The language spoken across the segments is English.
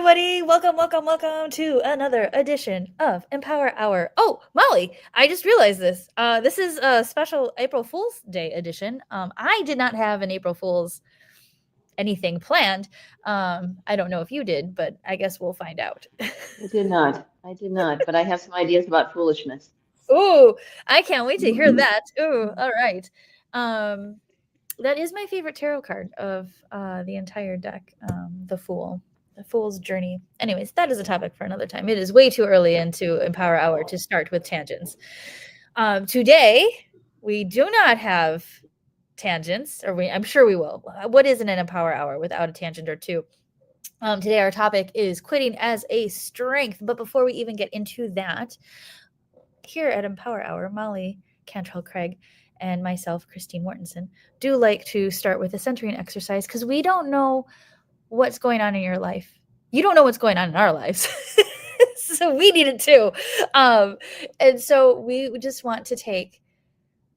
everybody. Welcome to another edition of Empower Hour. Oh, Molly, I just realized this. This is a special April Fool's Day edition. I did not have an April Fool's anything planned. I don't know if you did, but I guess we'll find out. I did not. I did not, but I have some ideas about foolishness. Ooh, I can't wait to hear that. Ooh, all right. Um, that is my favorite tarot card of the entire deck, the Fool. The Fool's Journey. Anyways, that is a topic for another time. It is way too early into Empower Hour to start with tangents. Today, we do not have tangents, or I'm sure we will. What isn't an Empower Hour without a tangent or two? Today, our topic is quitting as a strength. But before we even get into that, here at Empower Hour, Molly Cantrell Craig and myself, Christine Mortensen, do like to start with a centering exercise because we don't know what's going on in your life. You don't know what's going on in our lives. So we need it too. And so we just want to take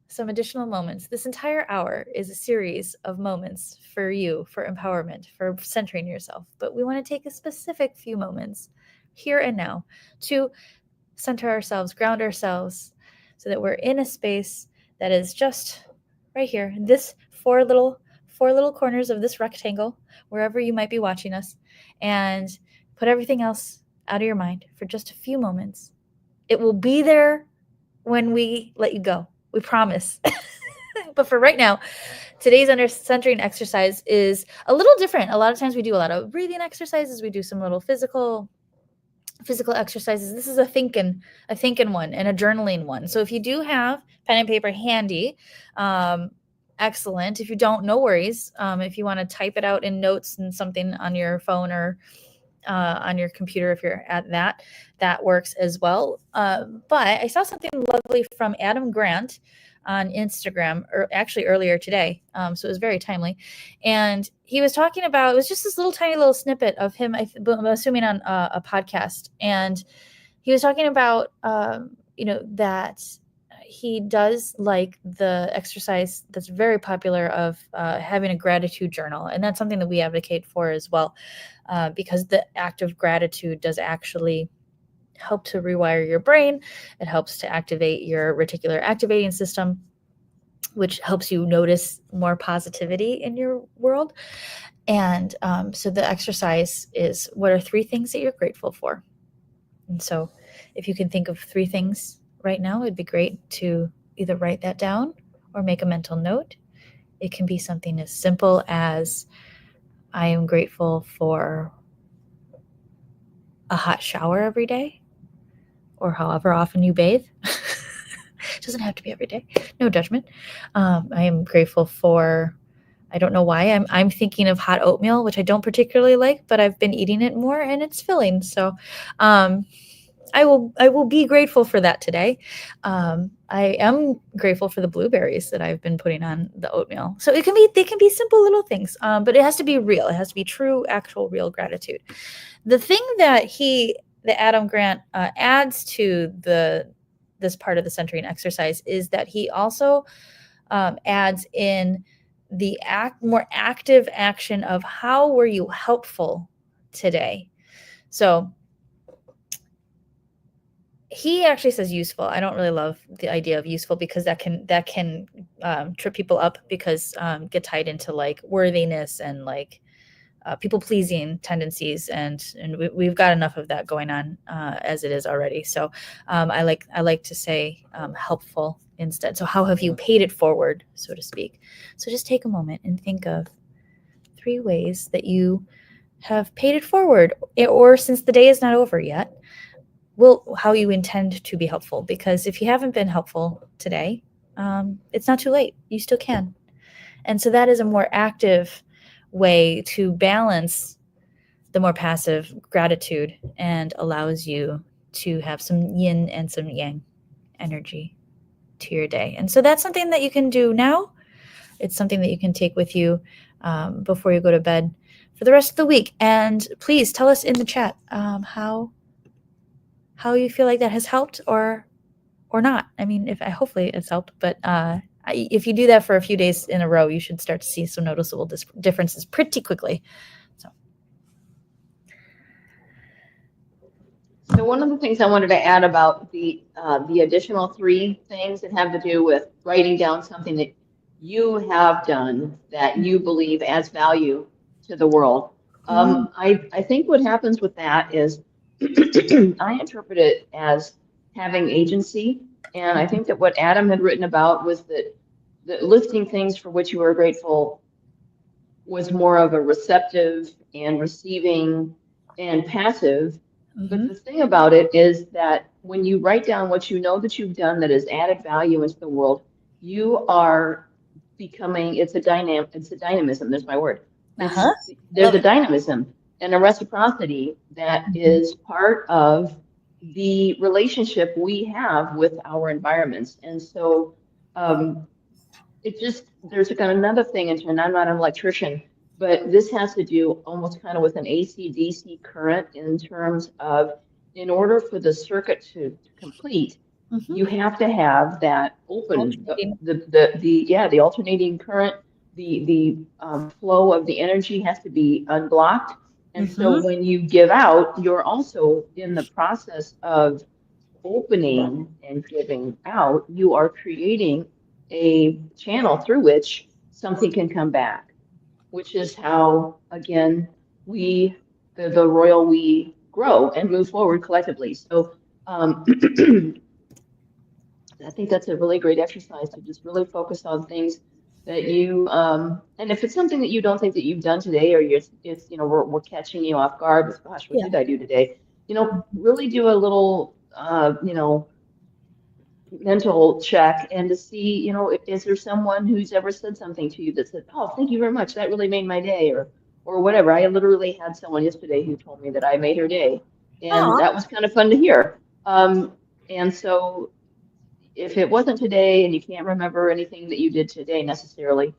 some additional moments. This entire hour is a series of moments for you, for empowerment, for centering yourself. But we want to take a specific few moments here and now to center ourselves, ground ourselves, so that we're in a space that is just right here, this four little corners of this rectangle, wherever you might be watching us, and put everything else out of your mind for just a few moments. It will be there when we let you go. We promise. But for right now, today's centering exercise is a little different. A lot of times we do a lot of breathing exercises. We do some little physical exercises. This is a thinking one and a journaling one. So if you do have pen and paper handy, excellent. If you don't, no worries. If you want to type it out in notes and something on your phone or on your computer, if you're at that works as well. But I saw something lovely from Adam Grant on Instagram, or actually earlier today. So it was very timely. And he was talking about, it was just this tiny little snippet of him, I'm assuming on a podcast. And he was talking about, that he does like the exercise that's very popular of having a gratitude journal. And that's something that we advocate for as well, because the act of gratitude does actually help to rewire your brain. It helps to activate your reticular activating system, which helps you notice more positivity in your world. And so the exercise is, what are 3 things that you're grateful for? And so if you can think of 3 things right now, it'd be great to either write that down or make a mental note. It can be something as simple as, I am grateful for a hot shower every day, or however often you bathe. It doesn't have to be every day. No judgment. I am grateful for, I don't know why, I'm thinking of hot oatmeal, which I don't particularly like, but I've been eating it more and it's filling. So I will be grateful for that today. I am grateful for the blueberries that I've been putting on the oatmeal. So they can be simple little things, but it has to be real. It has to be true, actual, real gratitude. The thing that Adam Grant adds to this part of the centering exercise is that he also adds in the more active action of, how were you helpful today? So he actually says useful. I don't really love the idea of useful, because that can trip people up, because get tied into like worthiness and like people pleasing tendencies, and we've got enough of that going on as it is already. So I like to say helpful instead. So how have you paid it forward, so to speak? So just take a moment and think of 3 ways that you have paid it forward, or since the day is not over yet, how you intend to be helpful. Because if you haven't been helpful today, it's not too late. You still can. And so that is a more active way to balance the more passive gratitude, and allows you to have some yin and some yang energy to your day. And so that's something that you can do now. It's something that you can take with you before you go to bed for the rest of the week. And please tell us in the chat how you feel like that has helped or not. I mean, hopefully it's helped, but if you do that for a few days in a row, you should start to see some noticeable differences pretty quickly. So So one of the things I wanted to add about the additional three things that have to do with writing down something that you have done that you believe adds value to the world. Mm, I think what happens with that is I interpret it as having agency, and I think that what Adam had written about was that listing things for which you were grateful was more of a receptive and receiving and passive. But mm-hmm. the thing about it is that when you write down what you know that you've done that has added value into the world, you are becoming, it's a dynamism, there's my word. It's Uh-huh. I there's love a it. dynamism and a reciprocity that Mhm. is part of the relationship we have with our environments. And so um, it just, there's kind of another thing, and I'm not an electrician, but this has to do almost kind of with an AC/DC current in terms of, in order for the circuit to complete, Mhm. you have to have that open, Alternating. yeah, the alternating current, the flow of the energy has to be unblocked. And so Mhm. when you give out, you're also in the process of opening and giving out, you are creating a channel through which something can come back, which is how, again, the royal we grow and move forward collectively. So I think that's a really great exercise to just really focus on things that and if it's something that you don't think that you've done today, or we're catching you off guard with, gosh, what Yeah. did I do today? Really do a little, mental check and to see, is there someone who's ever said something to you that said, "Oh, thank you very much. That really made my day," or whatever. I literally had someone yesterday who told me that I made her day, and Aw. that was kind of fun to hear. And so if it wasn't today and you can't remember anything that you did today necessarily,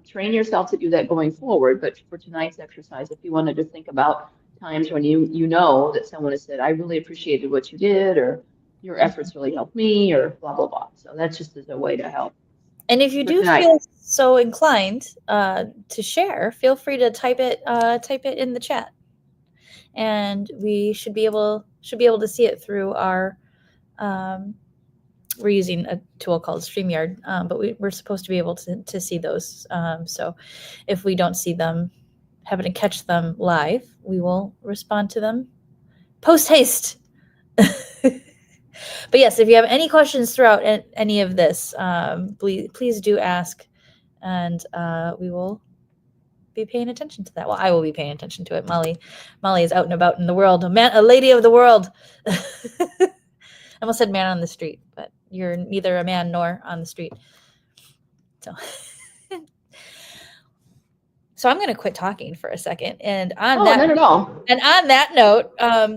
train yourself to do that going forward. But for tonight's exercise, if you wanted to think about times when you know that someone has said, "I really appreciated what you did," or "Your efforts really helped me," or blah, blah, blah. So that's just as a way to help And if you for do tonight. feel so inclined to share, feel free to type it in the chat, and we should be able to see it through our. Um, we're using a tool called StreamYard, but we're supposed to be able to see those. So if we don't see them, happen to catch them live, we will respond to them post haste. But yes, if you have any questions throughout any of this, please do ask, and we will be paying attention to that. Well, I will be paying attention to it. Molly is out and about in the world, a lady of the world. I almost said man on the street, but you're neither a man nor on the street. So, so I'm going to quit talking for a second. Oh, not at all. And on that note,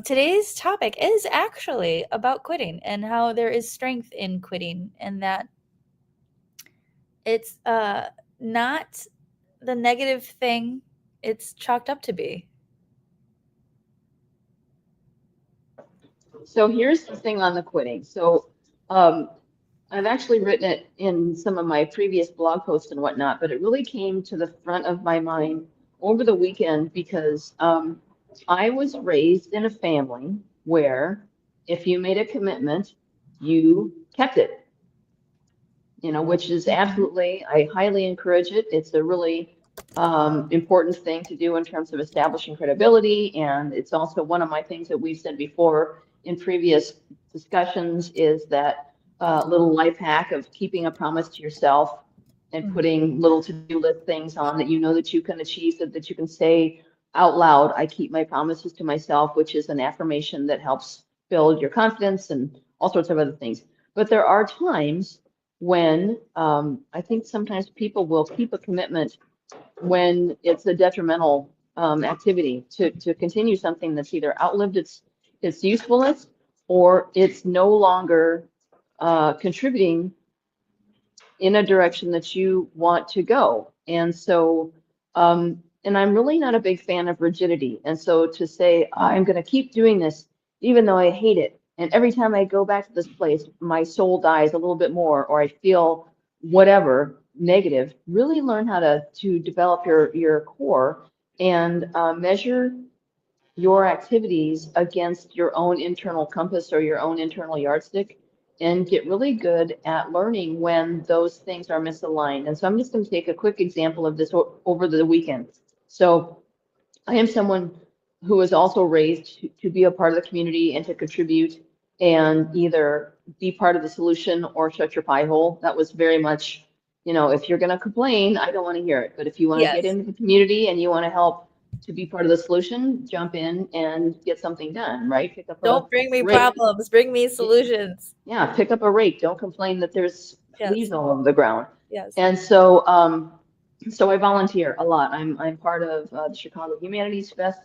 today's topic is actually about quitting and how there is strength in quitting, and that it's not the negative thing it's chalked up to be. So here's the thing on the quitting. So um, I've actually written it in some of my previous blog posts and whatnot, but it really came to the front of my mind over the weekend because I was raised in a family where if you made a commitment, you kept it, which is absolutely, I highly encourage it. It's a really important thing to do in terms of establishing credibility. And it's also one of my things that we've said before in previous discussions is that little life hack of keeping a promise to yourself and Mm. putting little to-do list things on that you know that you can achieve, so that you can say out loud, "I keep my promises to myself," which is an affirmation that helps build your confidence and all sorts of other things. But there are times when I think sometimes people will keep a commitment when it's a detrimental activity to continue something that's either outlived its usefulness or it's no longer contributing in a direction that you want to go. And so, and I'm really not a big fan of rigidity. And so to say, I'm going to keep doing this, even though I hate it, and every time I go back to this place, my soul dies a little bit more, or I feel whatever negative, really learn how to develop your core and measure your activities against your own internal compass or your own internal yardstick and get really good at learning when those things are misaligned. And so I'm just going to take a quick example of this over the weekend. So I am someone who was also raised to be a part of the community and to contribute and either be part of the solution or shut your pie hole. That was very much, if you're going to complain, I don't want to hear it. But if you want to get Yes. into the community and you want to help to be part of the solution, jump in and get something done, right? Pick up a Don't bring me rake. problems, bring me solutions. Yeah, pick up a rake. Don't complain that there's Yes. fleas all over the ground. Yes. And so I volunteer a lot. I'm part of the Chicago Humanities Fest.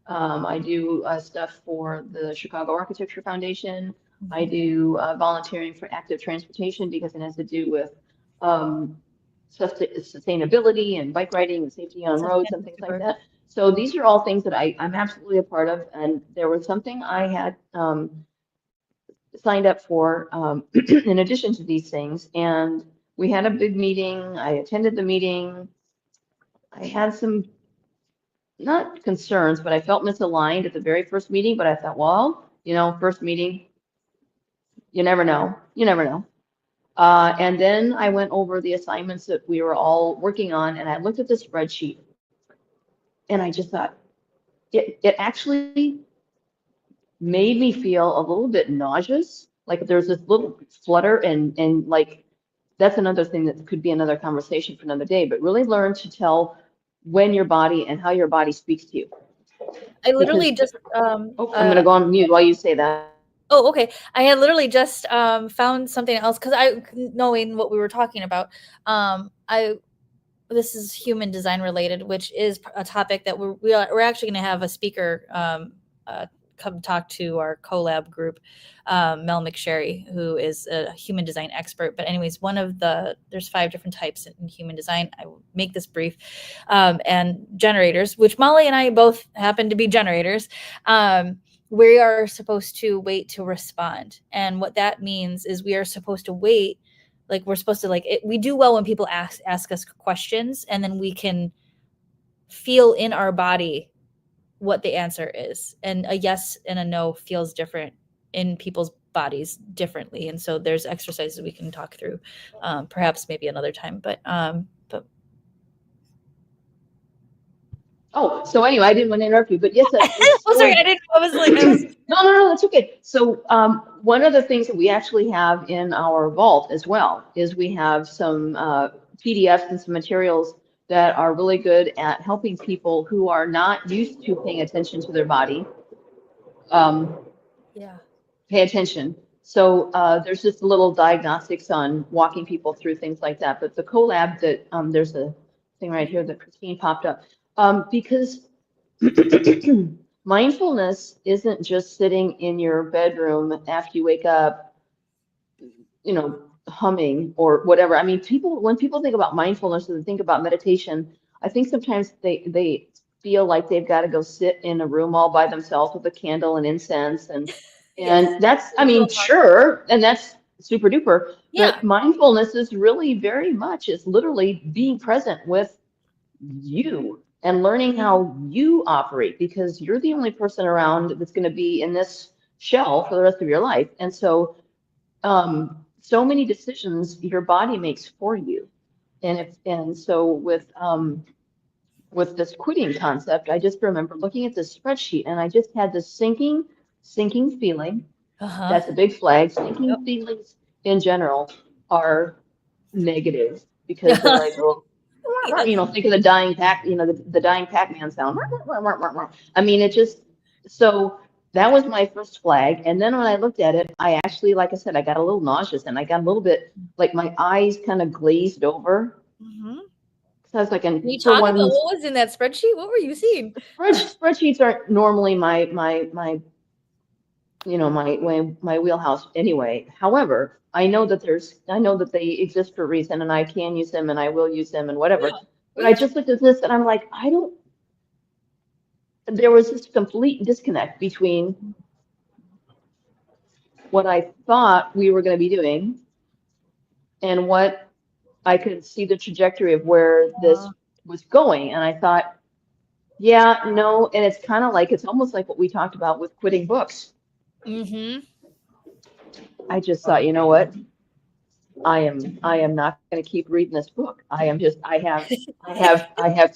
I do stuff for the Chicago Architecture Foundation. I Mhm. do volunteering for active transportation because it has to do with um, sustainability and bike riding and safety on Sounds roads and things fantastic like work. that. So these are all things that I'm absolutely a part of. And there was something I had signed up for in addition to these things. And we had a big meeting. I attended the meeting. I had some not concerns, but I felt misaligned at the very first meeting. But I thought, well, first meeting, you never know. You never know. And then I went over the assignments that we were all working on, and I looked at the spreadsheet, and I just thought it actually made me feel a little bit nauseous. Like there's this little flutter, and like that's another thing that could be another conversation for another day. But really learn to tell when your body and how your body speaks to you, I because literally just I'm going to go on mute while you say that. oh, okay. I had literally just found something else because knowing what we were talking about, I this is human design related, which is a topic that we're actually going to have a speaker come talk to our collab group, Mel McSherry, who is a human design expert. But anyways, there's 5 different types in human design. I will make this brief, and generators, which Molly and I both happen to be generators. We are supposed to wait to respond, and what that means is we are supposed to wait, like we're supposed to we do well when people ask us questions, and then we can feel in our body what the answer is, and a yes and a no feels different in people's bodies differently. And so there's exercises we can talk through, perhaps maybe another time, but Oh, so anyway, I didn't want to interrupt you, but yes, it's oh, sorry, so. I didn't, I was No, no, no, that's okay. So one of the things that we actually have in our vault as well is we have some PDFs and some materials that are really good at helping people who are not used to paying attention to their body um, yeah. pay attention. So there's just a little diagnostics on walking people through things like that. But the collab that there's a thing right here that Christine popped up because mindfulness isn't just sitting in your bedroom after you wake up, humming or whatever. I mean, when people think about mindfulness and think about meditation, I think sometimes they feel like they've got to go sit in a room all by themselves with a candle and incense Yes. and that's, I It's a mean, little hard. sure, and that's super duper, Yeah. but mindfulness is really very much, it's literally being present with you and learning how you operate because you're the only person around that's going to be in this shell for the rest of your life. And so many decisions your body makes for you. And so with this quitting concept, I just remember looking at this spreadsheet and I just had this sinking feeling. Uh-huh. That's a big flag. Yep. Sinking feelings in general are negative because they're like, well, Yes. think of the dying pack, the dying Pac-Man sound. I mean, it just, so that was my first flag. And then when I looked at it, I actually, like I said, I got a little nauseous and I got a little bit, like my eyes kind of glazed over. Mhm. So I was like, Can you and for talk about one, what was in that spreadsheet? What were you seeing? spreadsheets aren't normally my my wheelhouse anyway. However, I know that they exist for a reason and I can use them and I will use them and Yeah. whatever. But I We just looked at this and I'm like, there was this complete disconnect between what I thought we were going to be doing and what I could see the trajectory of where this was going. And I thought, Yeah, no, and it's kind of like it's almost like what we talked about with quitting books. Mm-hmm. I just thought, you know what? I am not going to keep reading this book. I have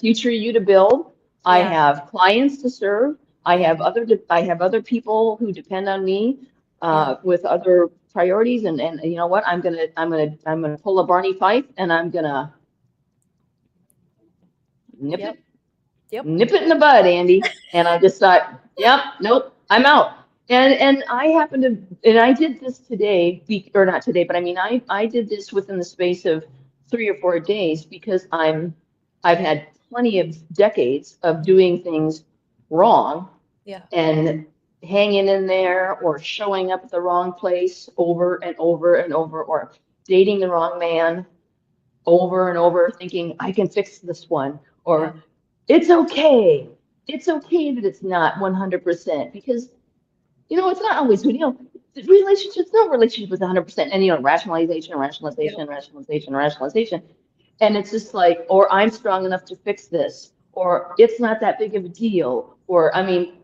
future you to build. I Yeah. have clients to serve. I have other people who depend on me Yeah. with other priorities. And you know what? I'm gonna pull a Barney Fife and I'm gonna nip Yep. it Yep. nip it in the bud, Andy. And I just thought, yep, nope, I'm out. And I happened to, and I did this today, or not today, but I mean, I did this within the space of 3 or 4 days because I've had plenty of decades of doing things wrong Yeah. and hanging in there or showing up at the wrong place over and over and over or dating the wrong man over and over thinking I can fix this one Yeah. or it's okay. It's okay that it's not 100% because it's not always good. Relationships, no relationship is 100%. And rationalization, Yep. rationalization, rationalization, rationalization. And it's just like, or I'm strong enough to fix this, or it's not that big of a deal, or I mean,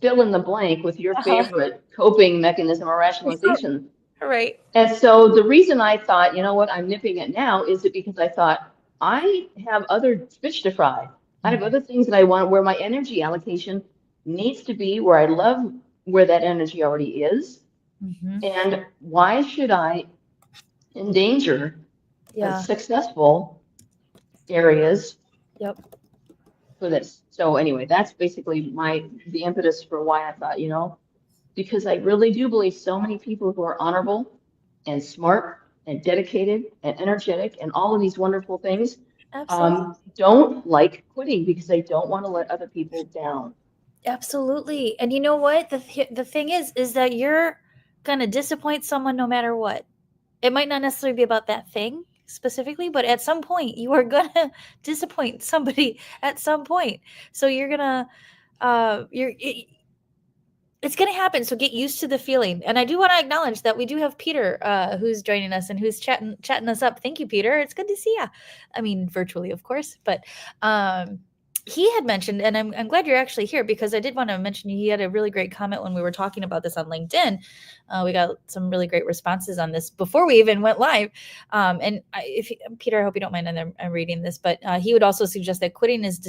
fill in the blank with your Uh-huh. favorite coping mechanism or rationalization. Right. And so the reason I thought, you know what, I'm nipping it now is it because I thought I have other fish to fry. I have Mm-hmm. other things that I want where my energy allocation needs to be, where I love where that energy already is. Mm-hmm. And why should I endanger Yeah. successful areas Yep. for this? So anyway, that's basically the impetus for why I thought, because I really do believe so many people who are honorable and smart and dedicated and energetic and all of these wonderful things Absolutely. don't like quitting because they don't want to let other people down. Absolutely. And you know what? The thing is that you're gonna disappoint someone no matter what. It might not necessarily be about that thing specifically, but at some point you are gonna disappoint somebody at some point. So you're gonna it's going to happen. So get used to the feeling. And I do want to acknowledge that we do have Peter, who's joining us and who's chatting us up. Thank you, Peter. It's good to see you. I mean, virtually, of course, but um, he had mentioned, and I'm glad you're actually here because I did want to mention he had a really great comment when we were talking about this on LinkedIn. We got some really great responses on this before we even went live. If Peter, I hope you don't mind, and I'm reading this, but he would also suggest that quitting is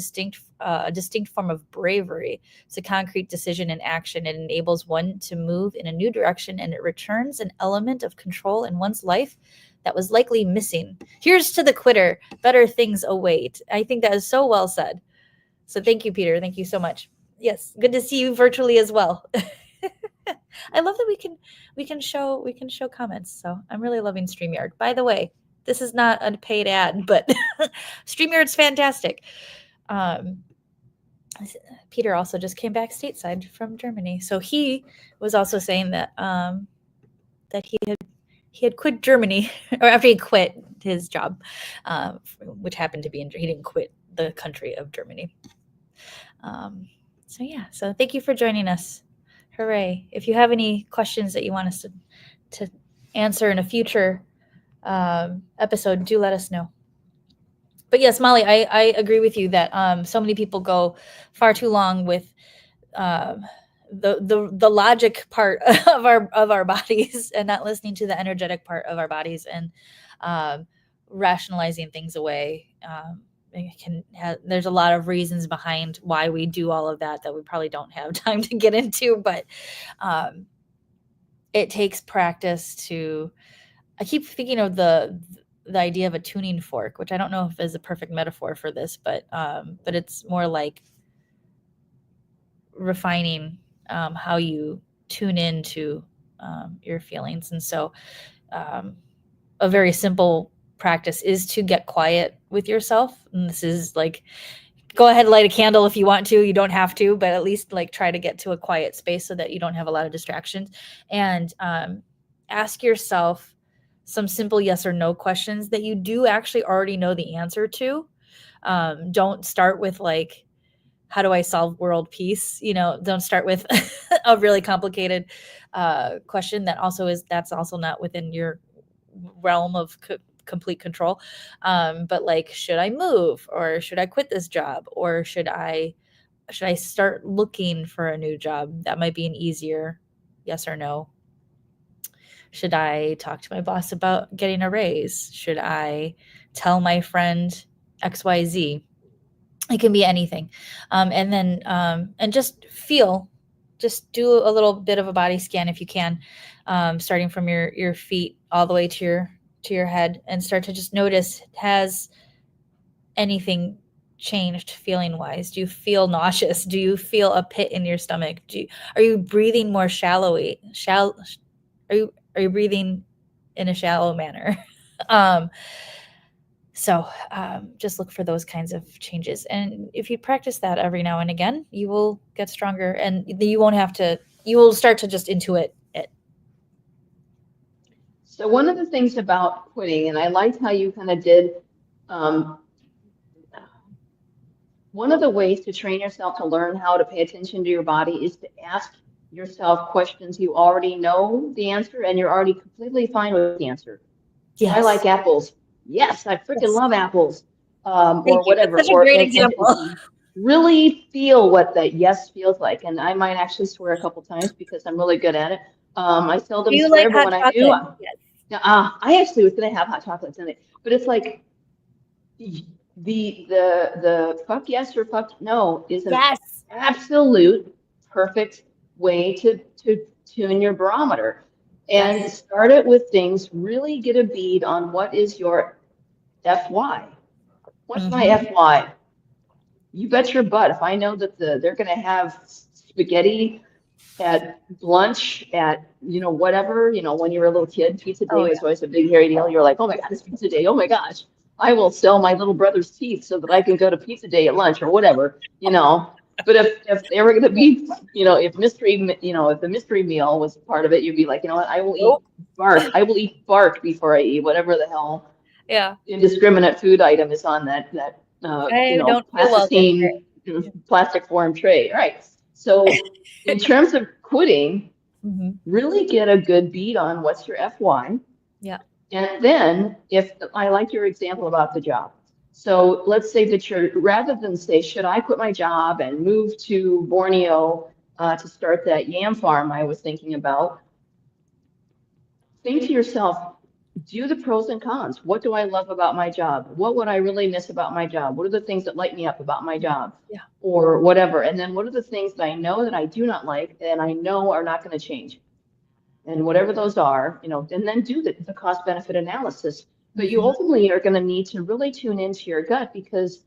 a distinct form of bravery. It's a concrete decision and action. It enables one to move in a new direction and it returns an element of control in one's life that was likely missing. Here's to the quitter. Better things await. I think that is so well said. So thank you, Peter. Thank you so much. Yes, good to see you virtually as well. I love that we can show comments. So I'm really loving StreamYard. By the way, this is not a paid ad, but StreamYard's fantastic. Um, Peter also just came back stateside from Germany, so he was also saying that he had quit Germany or after he quit his job, which happened to be he didn't quit the country of Germany. Um, so yeah, so thank you for joining us. Hooray! If you have any questions that you want us to answer in a future episode, do let us know. But yes, Molly, I agree with you that so many people go far too long with um, the logic part of our bodies and not listening to the energetic part of our bodies and um, rationalizing things away. There's a lot of reasons behind why we do all of that we probably don't have time to get into, but um, it takes practice to. I keep thinking of the idea of a tuning fork, which I don't know if is a perfect metaphor for this, but it's more like refining how you tune into your feelings. And so, um, a very simple practice is to get quiet with yourself. And this is like, go ahead, light a candle if you want to. You don't have to, but at least like try to get to a quiet space so that you don't have a lot of distractions. And ask yourself some simple yes or no questions that you do actually already know the answer to. Don't start with like, how do I solve world peace? Don't start with a really complicated question that's also not within your realm of complete control. But like, should I move, or should I quit this job, or should I start looking for a new job? That might be an easier yes or no. Should I talk to my boss about getting a raise? Should I tell my friend XYZ? It can be anything. And then, and just feel, just do a little bit of a body scan if you can, starting from your feet all the way to your head, and start to just notice, has anything changed feeling wise? Do you feel nauseous? Do you feel a pit in your stomach? Are you breathing more shallowly? Are you breathing in a shallow manner? um, just look for those kinds of changes. And if you practice that every now and again, you will get stronger, and you won't have to, you will start to just intuit it. So one of the things about quitting, and I liked how you kind of did, um, one of the ways to train yourself to learn how to pay attention to your body is to ask yourself questions you already know the answer and you're already completely fine with the answer. Do I like Yes. apples? Yes, I freaking Yes. love apples, Thank or you. That's whatever. such a Or great and example. really feel what that yes feels like. And I might actually swear a couple times because I'm really good at it. I Do seldom you like swear, but hot when I do, chocolate? Yes. I actually was going to have hot chocolate tonight. But it's like the fuck yes or fuck no is an Yes. absolute perfect way to tune your barometer. And Yes. start it with things, really get a bead on what is your FY. What's my Mm-hmm. FY? You bet your butt. If I know that they're going to have spaghetti at lunch at, whatever, when you were a little kid, pizza Oh day was yeah. always a big hairy deal. You're like, oh my God, it's pizza day. Oh my gosh, I will sell my little brother's teeth so that I can go to pizza day at lunch or whatever. But if they were going to be, if the mystery meal was part of it, you'd be like, you know what, I will eat Nope. bark. I will eat bark before I eat whatever the hell Yeah. indiscriminate food item is on that I don't feel well this day. plastic form tray. All right. So in terms of quitting, Mm-hmm. really get a good beat on what's your FY. Yeah. And then if I like your example about the job. So let's say that rather than say, should I quit my job and move to Borneo to start that yam farm I was thinking about, think to yourself, do the pros and cons. What do I love about my job? What would I really miss about my job? What are the things that light me up about my job? Yeah. Or whatever. And then what are the things that I know that I do not like and I know are not going to change? And whatever those are, and then do the cost benefit analysis. But you Mm-hmm. ultimately are going to need to really tune into your gut, because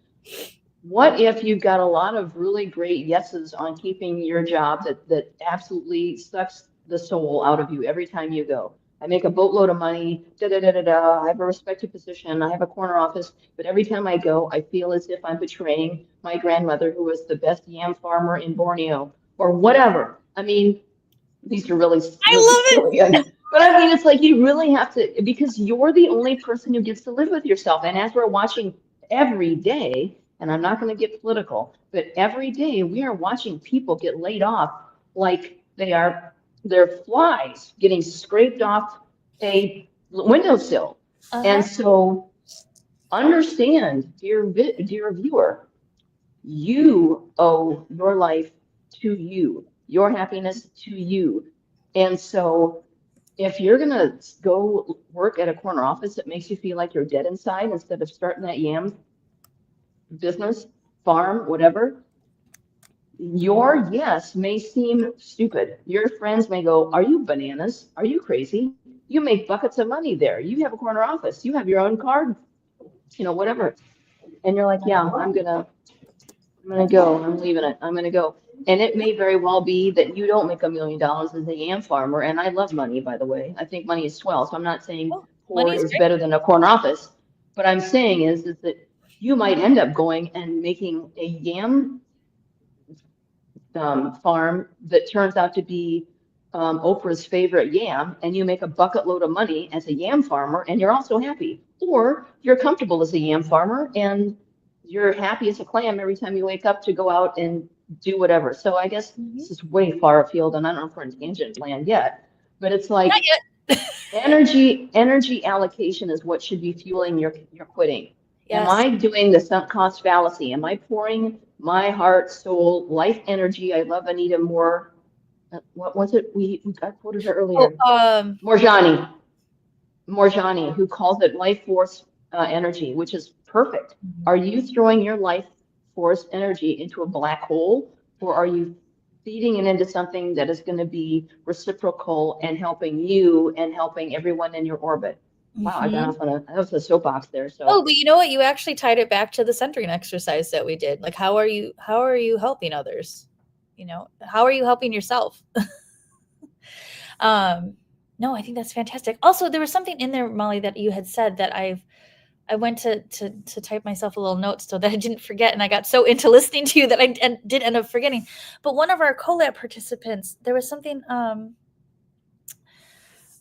what if you've got a lot of really great yeses on keeping your job that absolutely sucks the soul out of you every time you go? I make a boatload of money, da da da da da. I have a respected position. I have a corner office, but every time I go, I feel as if I'm betraying my grandmother, who was the best yam farmer in Borneo, or whatever. I mean, these are really, I really love it. silly. But I mean, it's like you really have to, because you're the only person who gets to live with yourself. And as we're watching every day, and I'm not going to get political, but every day we are watching people get laid off like they're flies getting scraped off a windowsill. And Uh-huh. so understand, dear viewer, you owe your life to you, your happiness to you. And so if you're going to go work at a corner office that makes you feel like you're dead inside instead of starting that yam business, farm, whatever, your yes may seem stupid. Your friends may go, are you bananas? Are you crazy? You make buckets of money there. You have a corner office. You have your own card, whatever. And you're like, yeah, I'm gonna go. I'm leaving it. I'm gonna go. And it may very well be that you don't make $1 million as a yam farmer. And I love money, by the way. I think money is swell. So I'm not saying Oh, poor money's is great. better than a corner office. But I'm saying is that you might end up going and making a yam farm that turns out to be Oprah's favorite yam, and you make a bucket load of money as a yam farmer, and you're also happy. Or you're comfortable as a yam farmer, and you're happy as a clam every time you wake up to go out and do whatever. So I guess Mm-hmm. this is way far afield, and I don't know if we're in tangent land yet, but it's Not like yet. Energy allocation is what should be fueling your quitting. Am Yes. I doing the sunk cost fallacy? Am I pouring my heart, soul, life energy? I love Anita Moore. What was it? We got quoted her Oh, earlier. Morjani. Morjani, who calls it life force energy, which is perfect. mhm. Are you throwing your life force energy into a black hole, or are you feeding it into something that is going to be reciprocal and helping you and helping everyone in your orbit? Wow, I got Mhm. off on that was a soapbox there. Oh, So, but you know what? You actually tied it back to the centering exercise that we did. Like, how are you helping others? How are you helping yourself? Um, no, I think that's fantastic. Also, there was something in there, Molly, that you had said that I went to type myself a little note so that I didn't forget, and I got so into listening to you that did end up forgetting. But one of our collab participants, there was something.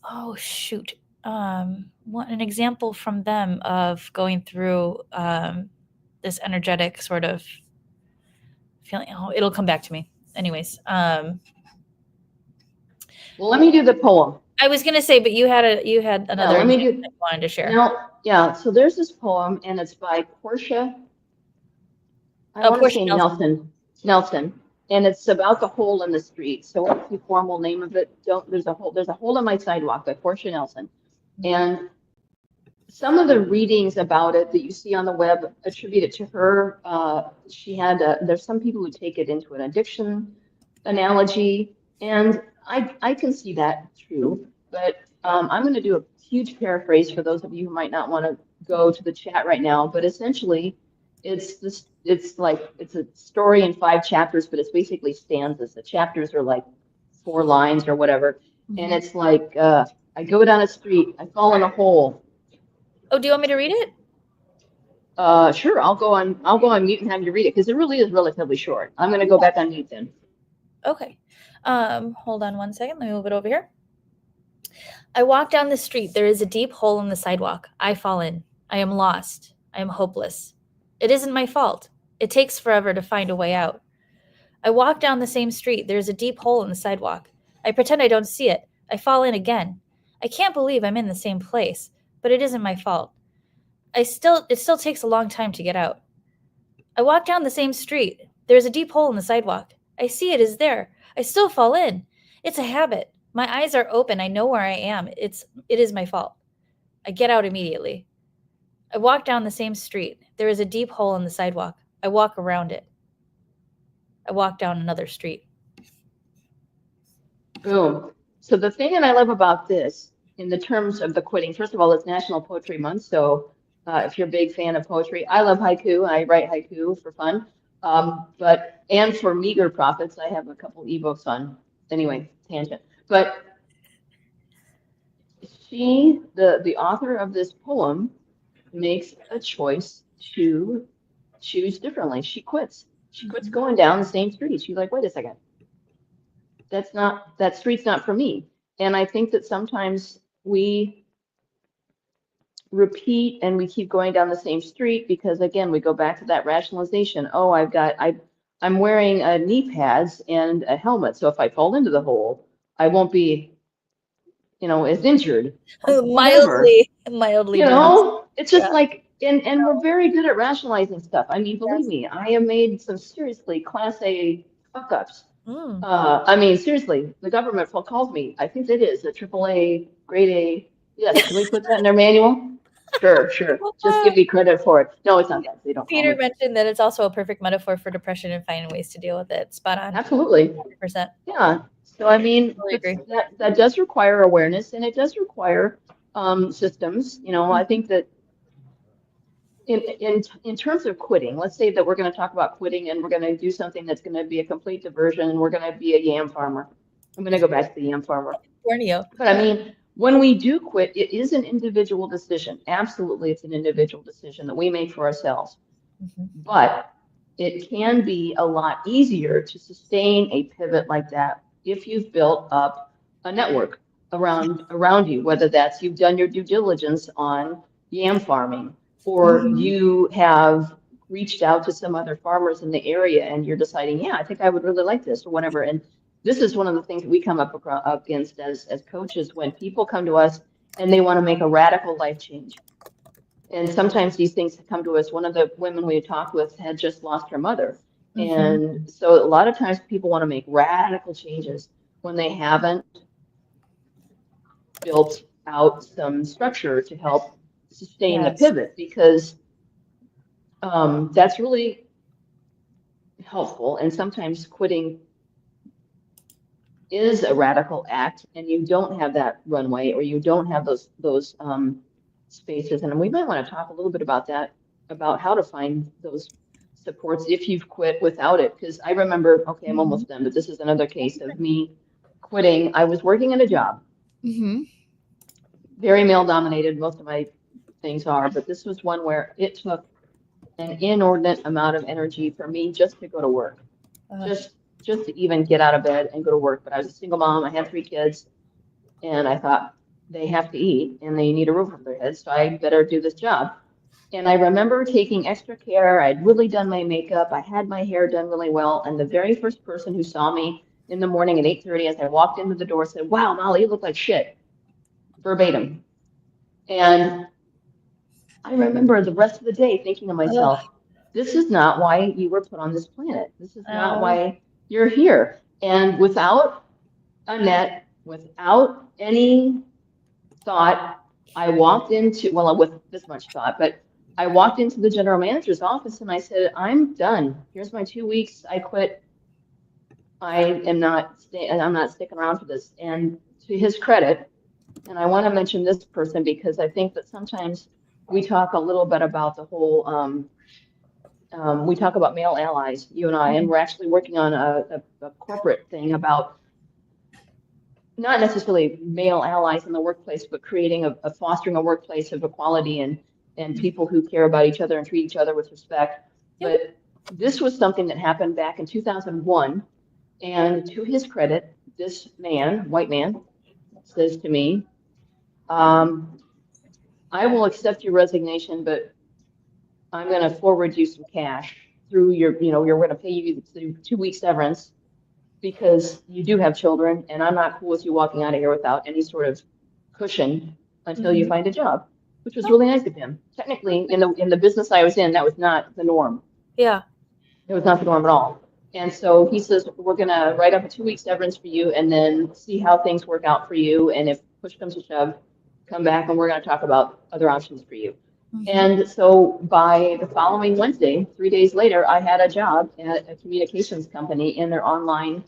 Oh shoot, an example from them of going through this energetic sort of feeling. Oh, it'll come back to me. Anyways, well, let me do the poem. I was gonna say, but you had Yeah, another let me example do that you wanted to share. now. Yeah, so there's this poem, and it's by Portia. I Oh, want to Portia say Nelson. Nelson, and it's about the hole in the street. So what's the formal name of it? Don't there's a hole in my sidewalk by Portia Nelson. And some of the readings about it that you see on the web attribute it to her. There's some people who take it into an addiction analogy, and I can see that true. But I'm going to do a huge paraphrase for those of you who might not want to go to the chat right now. But essentially, it's a story in 5 chapters, but it's basically stanzas. The chapters are like 4 lines or whatever, and Mhm. it's like I go down a street, I fall in a hole. Oh, do you want me to read it? Sure, I'll go on mute and have you read it because it really is relatively short. I'm going to go back on mute then. Okay. Hold on one second. Let me move it over here. I walk down the street. There is a deep hole in the sidewalk. I fall in. I am lost. I am hopeless. It isn't my fault. It takes forever to find a way out. I walk down the same street. There is a deep hole in the sidewalk. I pretend I don't see it. I fall in again. I can't believe I'm in the same place, but it isn't my fault. It still takes a long time to get out. I walk down the same street. There is a deep hole in the sidewalk. I see it is there. I still fall in. It's a habit. My eyes are open. I know where I am. It is my fault. I get out immediately. I walk down the same street. There is a deep hole in the sidewalk. I walk around it. I walk down another street. Boom. So the thing that I love about this, in the terms of the quitting, first of all, it's National Poetry Month. So if you're a big fan of poetry, I love haiku. I write haiku for fun. And for meager profits, I have a couple ebooks on. Anyway, tangent. But the author of this poem, makes a choice to choose differently. She quits. She quits Mhm. going down the same street. She's like, wait a second, that street's not for me. And I think that sometimes we repeat and we keep going down the same street because again, we go back to that rationalization. Oh, I'm wearing knee pads and a helmet. So if I fall into the hole, I won't be, as injured or whatever. Mildly bruised. It's Yeah. just like, and we're very good at rationalizing stuff. I mean, believe Yes. me, I have made some seriously class A fuck ups. Mm. I mean, seriously, the government calls me. I think it is a triple A, grade A. Yes, can we put that in their manual? Sure, sure. Just give me credit for it. No, it's not that. They don't call Peter me. mentioned that it's also a perfect metaphor for depression and finding ways to deal with it. Spot on. Absolutely. 100%. Yeah. So I mean, Totally agree. that does require awareness, and it does require systems. I Mhm. think that in terms of quitting, let's say that we're going to talk about quitting and we're going to do something that's going to be a complete diversion and we're going to be a yam farmer. I'm going to go back to the yam farmer. Borneo. But I mean, when we do quit, it is an individual decision. Absolutely, it's an individual decision that we make for ourselves. Mhm. But it can be a lot easier to sustain a pivot like that if you've built up a network around you, whether that's you've done your due diligence on yam farming, or Mhm. you have reached out to some other farmers in the area and you're deciding, yeah, I think I would really like this or whatever. And this is one of the things that we come up against as coaches when people come to us and they want to make a radical life change. And sometimes these things come to us. One of the women we talked with had just lost her mother. Mm-hmm. And so a lot of times people want to make radical changes when they haven't built out some structure to help sustain the Yes. pivot, because that's really helpful. And sometimes quitting is a radical act, and you don't have that runway, or you don't have those spaces. And we might want to talk a little bit about that, about how to find those supports if you've quit without it. Because I remember, okay, I'm Mm-hmm. almost done, but this is another case of me quitting. I was working in a job, Mm-hmm. very male dominated. Most of my things are, but this was one where it took an inordinate amount of energy for me just to go to work, Uh, just just to even get out of bed and go to work. But I was a single mom. I had 3 kids, and I thought they have to eat and they need a roof over their heads, so I better do this job. And I remember taking extra care. I'd really done my makeup. I had my hair done really well. And the very first person who saw me in the morning at 8:30 as I walked into the door said, "Wow, Molly, you look like shit," verbatim. And I remember the rest of the day thinking to uh, myself, this is not why you were put on this planet. This is not uh, why you're here. And without a net, without any thought, I walked into, well, with this much thought, but I walked into the general manager's office and I said, I'm done. Here's my 2 weeks. I quit. I'm not sticking around for this. And to his credit, and I want to mention this person because I think that sometimes we talk a little bit about the whole, we talk about male allies, you and I, and we're actually working on a corporate thing about not necessarily male allies in the workplace, but creating fostering a workplace of equality and people who care about each other and treat each other with respect. yep. But this was something that happened back in 2001. And to his credit, this man, white man, says to me, um, I will accept your resignation, but I'm going to forward you some cash through you're going to pay you the 2 week severance because you do have children, and I'm not cool with you walking out of here without any sort of cushion until you Mm-hmm. find a job, which was Oh, really nice of him. Technically, in the business I was in, that was not the norm. yeah. It was not the norm at all. And so he says, we're going to write up a 2 week severance for you and then see how things work out for you. And if push comes to shove, come back and we're going to talk about other options for you. Mm-hmm. And so by the following Wednesday, 3 days later, I had a job at a communications company in their online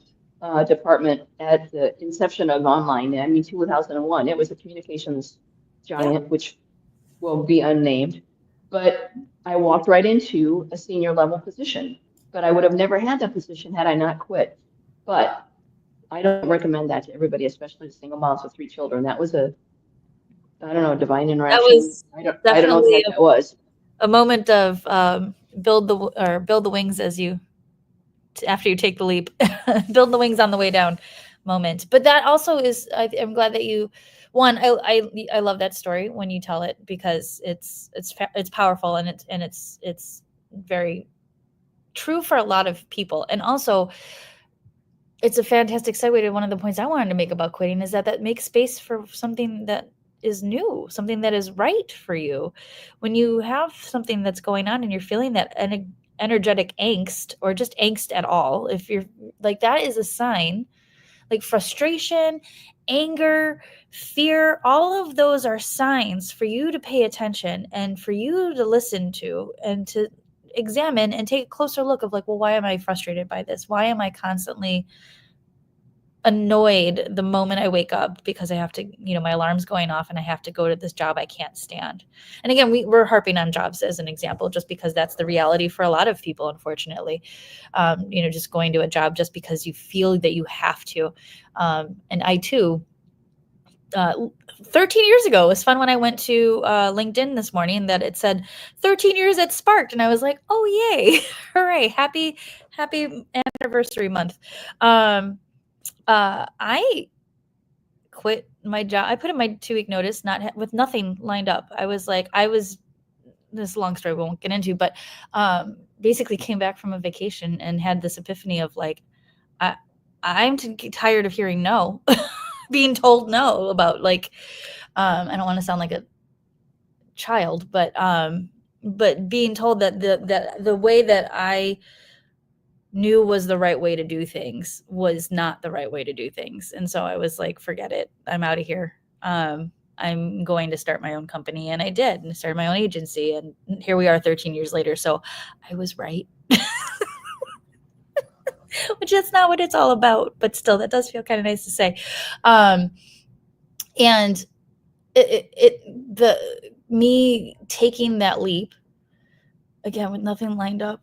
department at the inception of online. I mean, 2001. It was a communications Yeah. giant, which will be unnamed. But I walked right into a senior level position. But I would have never had that position had I not quit. But I don't recommend that to everybody, especially single moms with 3 children. That was I don't know, divine That interaction. was I don't know what the definitely heck that was. a moment of build the wings as you after you take the leap, build the wings on the way down moment. But that also is, I'm glad that you, one, I love that story when you tell it because it's powerful and it's very true for a lot of people. And also it's a fantastic segue to one of the points I wanted to make about quitting is that makes space for something that is new, something that is right for you. When you have something that's going on and you're feeling that energetic angst or just angst at all, if you're like, that is a sign, like frustration, anger, fear, all of those are signs for you to pay attention and for you to listen to and to examine and take a closer look of like, well, why am I frustrated by this? Why am I constantly annoyed the moment I wake up because I have to, my alarm's going off and I have to go to this job I can't stand. And again, we're harping on jobs as an example, just because that's the reality for a lot of people, unfortunately. Just going to a job just because you feel that you have to. And I too, 13 years ago, it was fun when I went to LinkedIn this morning that it said 13 years at Sparked. And I was like, oh, yay. Hooray. Happy anniversary month. I quit my job. I put in my 2 week notice, with nothing lined up. This is a long story we won't get into, but basically came back from a vacation and had this epiphany of like, I'm tired of hearing no, being told no about like, I don't want to sound like a child, but being told that the way that I knew was the right way to do things was not the right way to do things. And so I was like, forget it. I'm out of here. I'm going to start my own company. And I did, and started my own agency. And here we are 13 years later. So I was right. Which that's not what it's all about. But still, that does feel kind of nice to say. And the me taking that leap again with nothing lined up,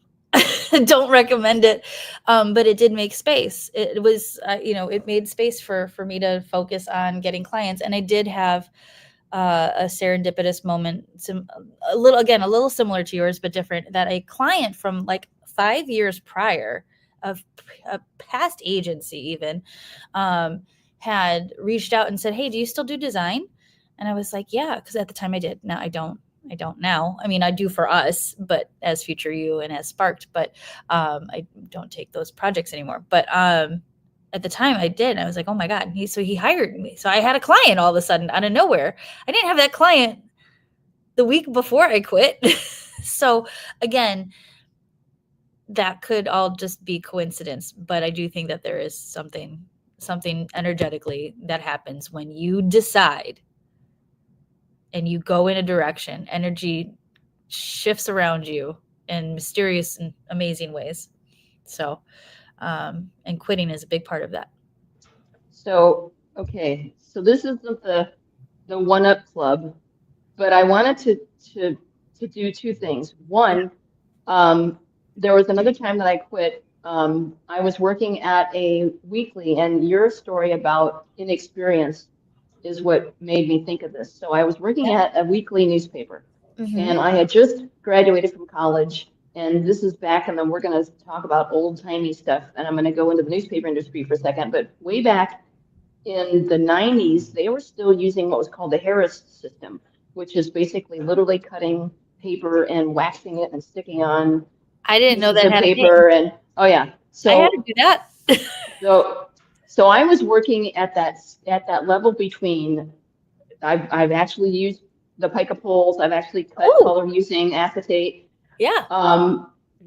don't recommend it, but it did make space. It was it made space for me to focus on getting clients. And I did have a serendipitous moment, a little similar to yours but different, that a client from like 5 years prior, of a past agency even, had reached out and said, hey, do you still do design? And I was like, yeah, because at the time I did. Now I don't now. I mean, I do for us, but as Future You and as Sparked, but I don't take those projects anymore. But at the time I did. I was like, oh my God. So he hired me. So I had a client all of a sudden out of nowhere. I didn't have that client the week before I quit. So again, that could all just be coincidence, but I do think that there is something energetically that happens when you decide and you go in a direction. Energy shifts around you in mysterious and amazing ways. So, and quitting is a big part of that. So, okay, so this isn't the one up club, but I wanted to do two things. One, there was another time that I quit. I was working at a weekly, and your story about inexperience is what made me think of this. So I was working Yeah. at a weekly newspaper, Mm-hmm. and I had just graduated from college. And this is back, and then we're going to talk about old-timey stuff, and I'm going to go into the newspaper industry for a second. But way back in the 90s, they were still using what was called the Harris system, which is basically literally cutting paper and waxing it and sticking on I didn't know pieces that of had a name. paper. And oh yeah, I had to so do that. so so I was working at that level between. I've actually used the pica poles. I've actually cut Oh, color using acetate. yeah.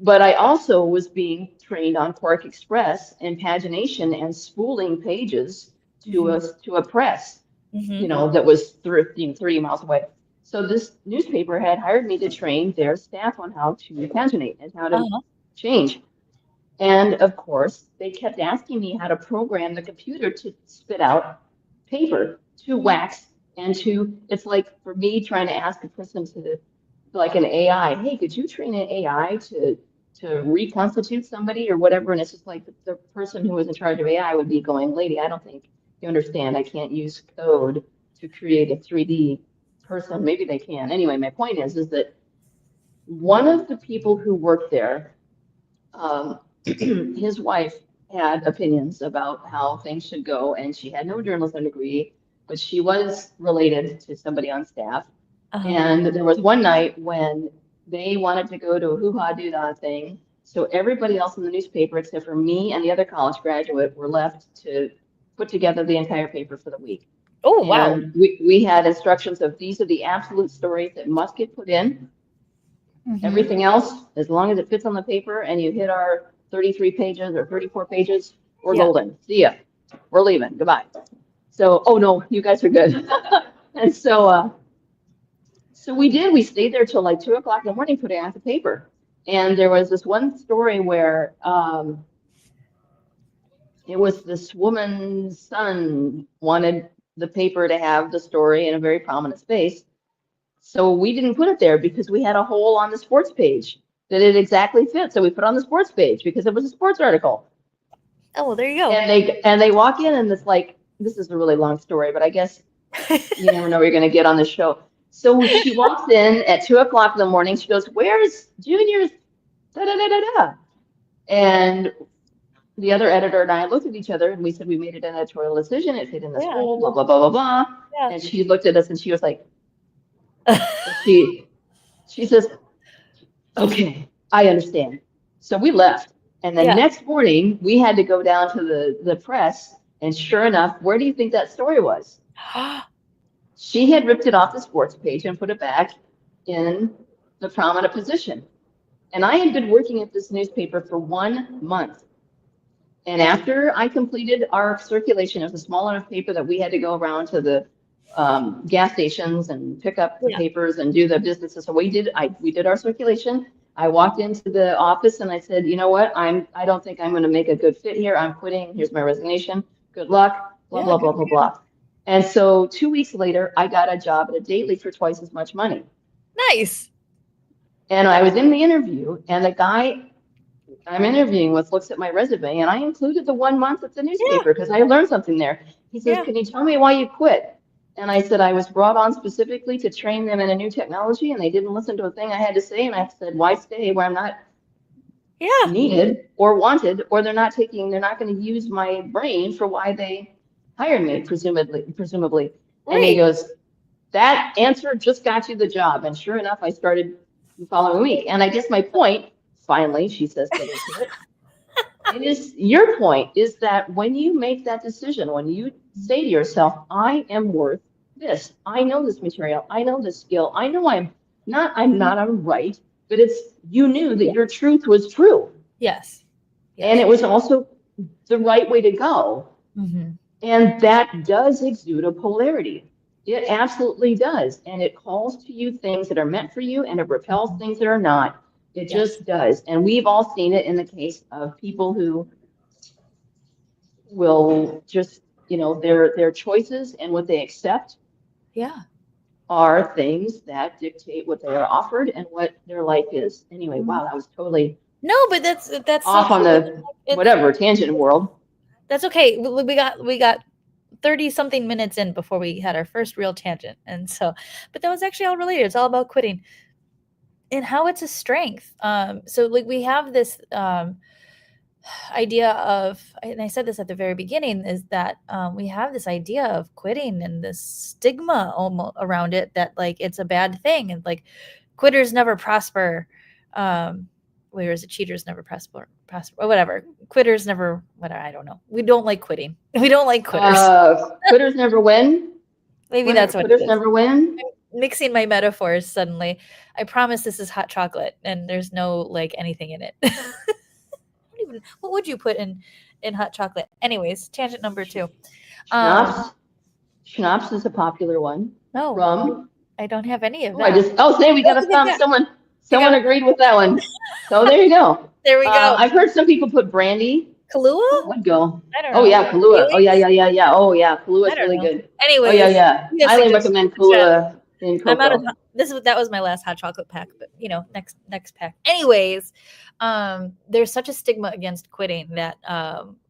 But I also was being trained on Quark Express and pagination and spooling pages Mm-hmm. to a press, Mm-hmm. that was 30 miles away. So this newspaper had hired me to train their staff on how to paginate and how to Uh-huh. change. And of course, they kept asking me how to program the computer to spit out paper, to wax, and it's like for me trying to ask a person like an AI, hey, could you train an AI to reconstitute somebody or whatever? And it's just like the person who was in charge of AI would be going, lady, I don't think you understand. I can't use code to create a 3D person. Maybe they can. Anyway, my point is that one of the people who worked there, his wife had opinions about how things should go, and she had no journalism degree, but she was related to somebody on staff. Uh-huh. And there was one night when they wanted to go to a hoo-ha doo-dah thing. So everybody else in the newspaper, except for me and the other college graduate, were left to put together the entire paper for the week. Oh, wow. And we had instructions of these are the absolute stories that must get put in. Mm-hmm. Everything else, as long as it fits on the paper and you hit our 33 pages or 34 pages, we're Yeah. golden. See ya. We're leaving. Goodbye. So, oh no, you guys are good. And so we did. We stayed there till like 2 o'clock in the morning putting out the paper. And there was this one story where it was this woman's son wanted the paper to have the story in a very prominent space. So we didn't put it there because we had a hole on the sports page that it exactly fit. So we put it on the sports page because it was a sports article. Oh, well, there you go. And they walk in and it's like, this is a really long story, but I guess you never know where you're going to get on this show. So she walks in at 2 o'clock in the morning. She goes, "Where's Junior's da da da da da?" And the other editor and I looked at each other and we said, "We made an editorial decision. It fit in this Yeah. hole, blah blah blah blah blah." Yeah. And she looked at us and she was like, she says, "Okay, I understand." So we left. And the Yeah. next morning, we had to go down to the press, and sure enough, where do you think that story was? She had ripped it off the sports page and put it back in the prominent position. And I had been working at this newspaper for 1 month. And after I completed our circulation, it was a small enough paper that we had to go around to the gas stations and pick up the Yeah. papers and do the businesses. So we did our circulation. I walked into the office and I said, you know what? I don't think I'm going to make a good fit here. I'm quitting. Here's my resignation. Good luck. Blah Yeah. blah Good blah for blah you. blah. And so 2 weeks later, I got a job at a daily for twice as much money. Nice. And I was in the interview, and the guy I'm interviewing with looks at my resume, and I included the 1 month at the Yeah. newspaper because I learned something there. He says, Yeah. "Can you tell me why you quit?" And I said, "I was brought on specifically to train them in a new technology, and they didn't listen to a thing I had to say." And I said, "Why stay where I'm not Yeah. needed or wanted, or they're not going to use my brain for why they hired me, presumably." And he Right. goes, "That answer just got you the job." And sure enough, I started the following week. And I guess my point, finally, she says, getting to it, it is your point is that when you make that decision, when you say to yourself, I am worth this, I know this material, I know this skill, I know I'm right, but it's you knew that Yeah. your truth was true. Yes. And Yes. it was also the right way to go. Mm-hmm. And that does exude a polarity. It absolutely does. And it calls to you things that are meant for you and it repels things that are not. It Yes. just does. And we've all seen it in the case of people who will just, their choices and what they accept Yeah. are things that dictate what they are offered and what their life is. Anyway, Mhm. wow, that was totally No, but that's so off on true. the It's whatever tangent world. that's okay. We got 30 something minutes in before we had our first real tangent. And so, but that was actually all related. It's all about quitting and how it's a strength. So like we have this idea of, and I said this at the very beginning, is that we have this idea of quitting and this stigma almost around it that like it's a bad thing and like quitters never prosper. Whereas cheaters never prosper or whatever. Quitters never, whatever, I don't know. We don't like quitting. We don't like quitters. Quitters never win. Maybe that's what it Quitters is. never win. Mixing my metaphors suddenly. I promise this is hot chocolate and there's no like anything in it. What would you put in hot chocolate? Anyways, tangent number 2. Um, Schnapps. Schnapps is a popular one. no, Rum. I don't have any of Oh, I that. just, oh, say we Oh, got a thumb. Someone, you someone got agreed with that one. So there you go. there we go. I've heard some people put brandy. What Kahlua? would go? I don't Oh know. yeah, Kahlua. Oh yeah, Baileys? yeah, yeah, yeah. Oh yeah, Kahlua I is don't really know. good. Oh yeah, Anyways, yeah. you guys Highly suggest recommend in the chat. Kahlua in I'm out of cocoa. that was my last hot chocolate pack, but next pack. Anyways, there's such a stigma against quitting that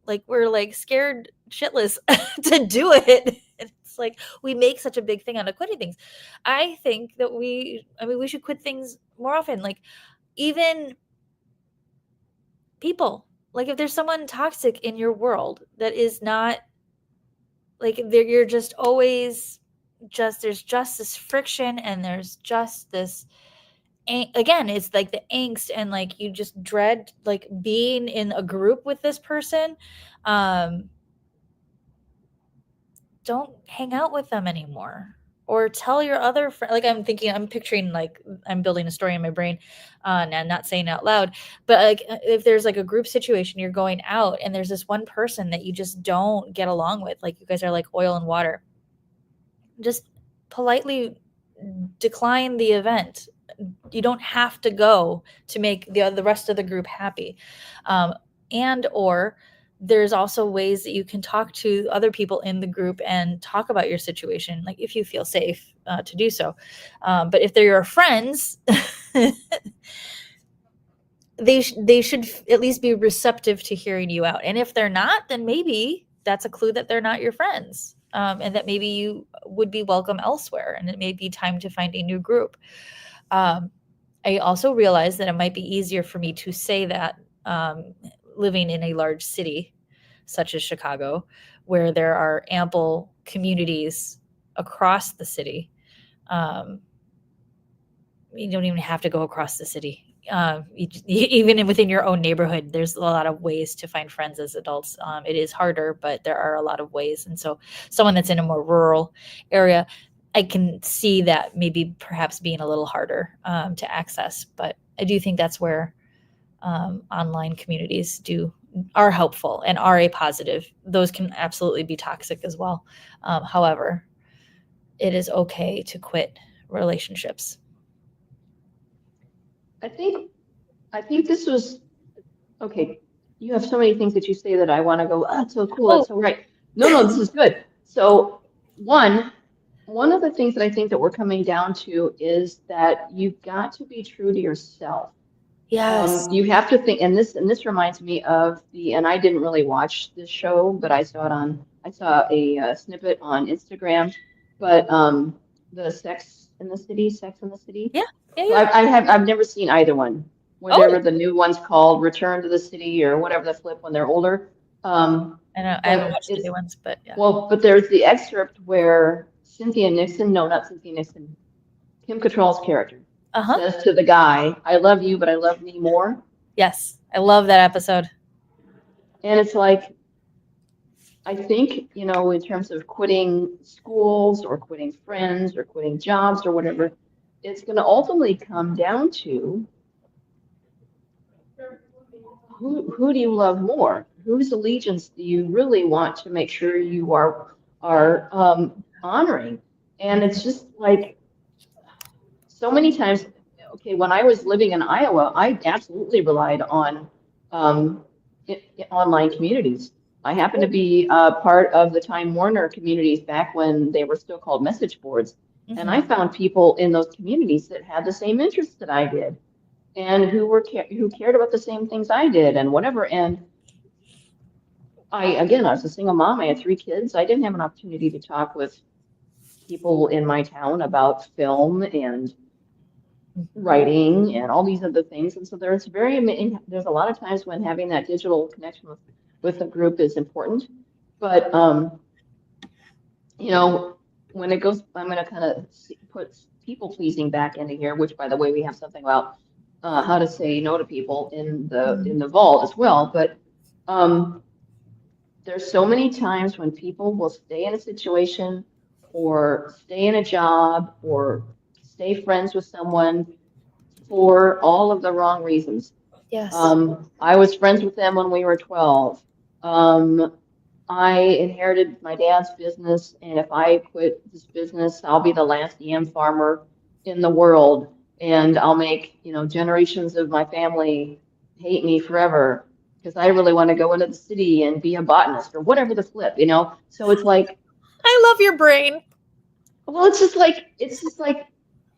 like we're like scared shitless to do it. And it's like we make such a big thing out of quitting things. I think that we should quit things more often. Like even people. Like if there's someone toxic in your world that is not like you're just always there's just this friction and there's just this again it's like the angst and like you just dread like being in a group with this person. um don't hang out with them anymore or tell your other friend. Like I'm picturing like I'm building a story in my brain and not saying out loud, but like if there's like a group situation, you're going out and there's this one person that you just don't get along with, like you guys are like oil and water, just politely decline the event. You don't have to go to make the rest of the group happy. um, and or there's also ways that you can talk to other people in the group and talk about your situation, like if you feel safe to do so. But if they're your friends, they should at least be receptive to hearing you out. And if they're not, then maybe that's a clue that they're not your friends, and that maybe you would be welcome elsewhere, and it may be time to find a new group. Um, I also realized that it might be easier for me to say that living in a large city such as Chicago, where there are ample communities across the city. Um, you don't even have to go across the city. Even within your own neighborhood, there's a lot of ways to find friends as adults. It is harder, but there are a lot of ways. And so, someone that's in a more rural area, I can see that maybe perhaps being a little harder to access. But I do think that's where online communities are helpful and are a positive. Those can absolutely be toxic as well. However, it is okay to quit relationships. I think I think this was okay. You have so many things that you say that I want to go, oh, that's so cool, Oh, that's so right. No, no, this is good. So one one of the things that I think that we're coming down to is that you've got to be true to yourself. yes. You have to think, and this reminds me of and I didn't really watch this show, but I saw a snippet on Instagram, but the Sex in the City. Yeah. Yeah. So Yeah. I've never seen either one. Oh, Whatever the new one's called, Return to the City or whatever the flip when they're older. I know I haven't But watched the it's new ones, but yeah. well, but there's the excerpt where Cynthia Nixon, no, not Cynthia Nixon, Kim Cattrall's character Uh huh. says to the guy, "I love you, but I love me more." Yes, I love that episode. And it's like, I think, in terms of quitting schools or quitting friends or quitting jobs or whatever, it's going to ultimately come down to who do you love more? Whose allegiance do you really want to make sure you are honoring? And it's just like so many times, okay, when I was living in Iowa, I absolutely relied on um, online communities. I happened to be part of the Time Warner communities back when they were still called message boards. And I Hmm. found people in those communities that had the same interests that I did and who cared about the same things I did and whatever. And I was a single mom. I had three kids. I didn't have an opportunity to talk with people in my town about film and writing and all these other things. And so there's a lot of times when having that digital connection with a group is important. But you know, when it goes, I'm going to kind of put people pleasing back into here, which by the way, we have something about how to say no to people in the vault as well. But um, there's so many times when people will stay in a situation or stay in a job or stay friends with someone for all of the wrong reasons. Yes. I was friends with them when we were 12. Um, I inherited my dad's business, and if I quit this business, I'll be the last yam farmer in the world, and I'll make, generations of my family hate me forever because I really want to go into the city and be a botanist or whatever the flip. So it's like, I love your brain. well, it's just like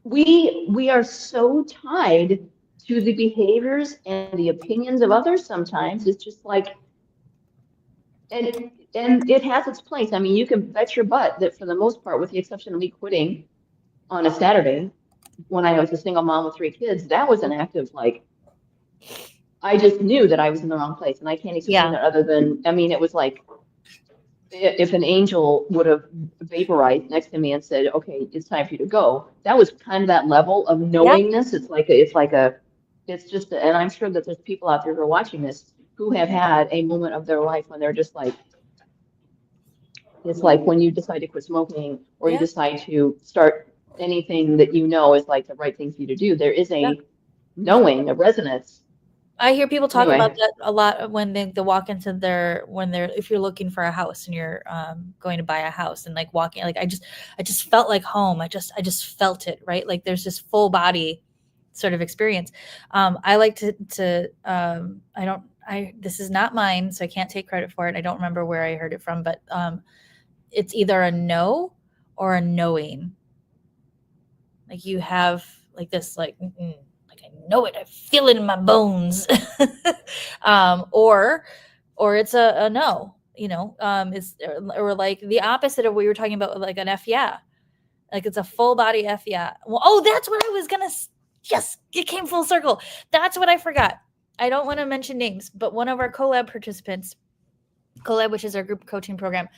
we are so tied to the behaviors and the opinions of others sometimes. It's just like, and it has its place. I mean, you can bet your butt that for the most part, with the exception of me quitting on a Saturday when I was a single mom with three kids, that was an act of like, I just knew that I was in the wrong place. And I can't explain Yeah. it other than, I mean, it was like if an angel would have vaporized next to me and said, "Okay, it's time for you to go," that was kind of that level of Yeah. knowingness. It's just, and I'm sure that there's people out there who are watching this who have had a moment of their life when they're just like, it's like when you decide to quit smoking or you Yeah. decide to start anything that you know is like the right thing for you to do. There is Yeah. a knowing, a resonance. I hear people talk about Anyway, that a lot when they walk into when they're if you're looking for a house and you're going to buy a house and like walking like I just felt like home. I just felt it, right? Like there's this full body sort of experience. I like to I don't I this is not mine, so I can't take credit for it. I don't remember where I heard it from, but it's either a no or a knowing. Like you have like this like I know it, I feel it in my bones. Or it's a no, it's or like the opposite of what you were talking about, like an F yeah. Like it's a full body F yeah. Well, oh, that's what I was gonna yes, it came full circle. That's what I forgot. I don't want to mention names, but one of our collab participants, collab, which is our group coaching program,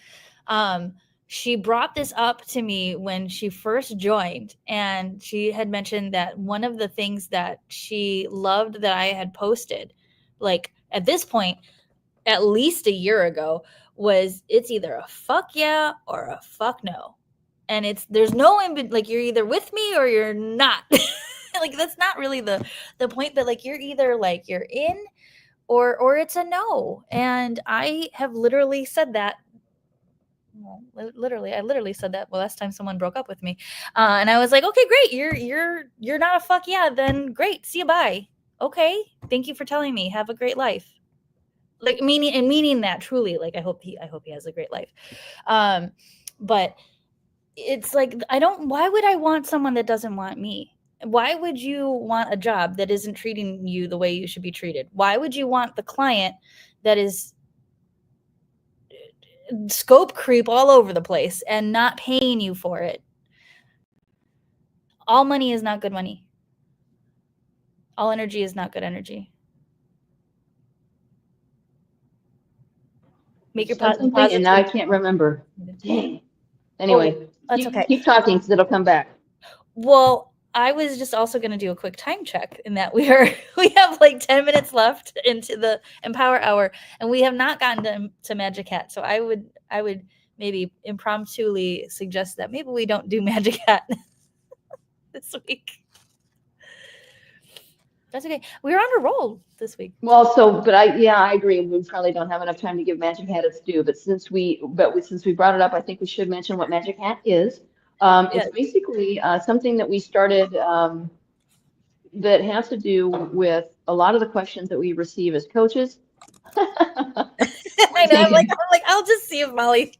um, she brought this up to me when she first joined, and she had mentioned that one of the things that she loved that I had posted, like at this point, at least a year ago, was it's either a fuck yeah or a fuck no. And there's no like you're either with me or you're not. Like that's not really the point, but like you're either like you're in or it's a no. And I have literally said that, well, I literally said that the last time someone broke up with me, and I was like, okay, great, you're not a fuck yeah, then great, see you, bye. Okay, thank you for telling me. Have a great life. Like meaning that truly. Like I hope he has a great life. Um, but it's like I don't. Why would I want someone that doesn't want me? Why would you want a job that isn't treating you the way you should be treated? Why would you want the client that is scope creep all over the place and not paying you for it? All money is not good money. All energy is not good energy. Make your Said something, positive. and now I can't remember. Dang. Anyway, That's okay. keep talking because it'll come back. Well, I was just also going to do a quick time check in that we have like 10 minutes left into the Empower Hour, and we have not gotten to Magic Hat. So I would maybe impromptu suggest that maybe we don't do Magic Hat this week. That's okay. We're on a roll this week. Well, but I agree. We probably don't have enough time to give Magic Hat its due, but since we brought it up, I think we should mention what Magic Hat is. It's basically something that we started that has to do with a lot of the questions that we receive as coaches. I know. I'm like, I'll just see if Molly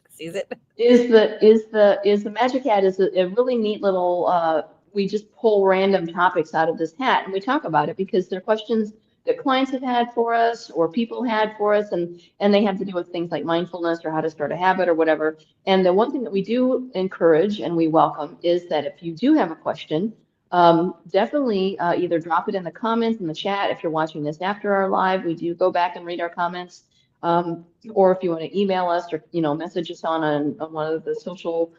sees it. Is the Magic Hat is a really neat little. We just pull random topics out of this hat and we talk about it because they're questions that clients have had for us or people had for us, and they have to do with things like mindfulness or how to start a habit or whatever. And the one thing that we do encourage and we welcome is that if you do have a question, definitely either drop it in the comments in the chat. If you're watching this after our live, we do go back and read our comments. Or if you want to email us or message us on one of the social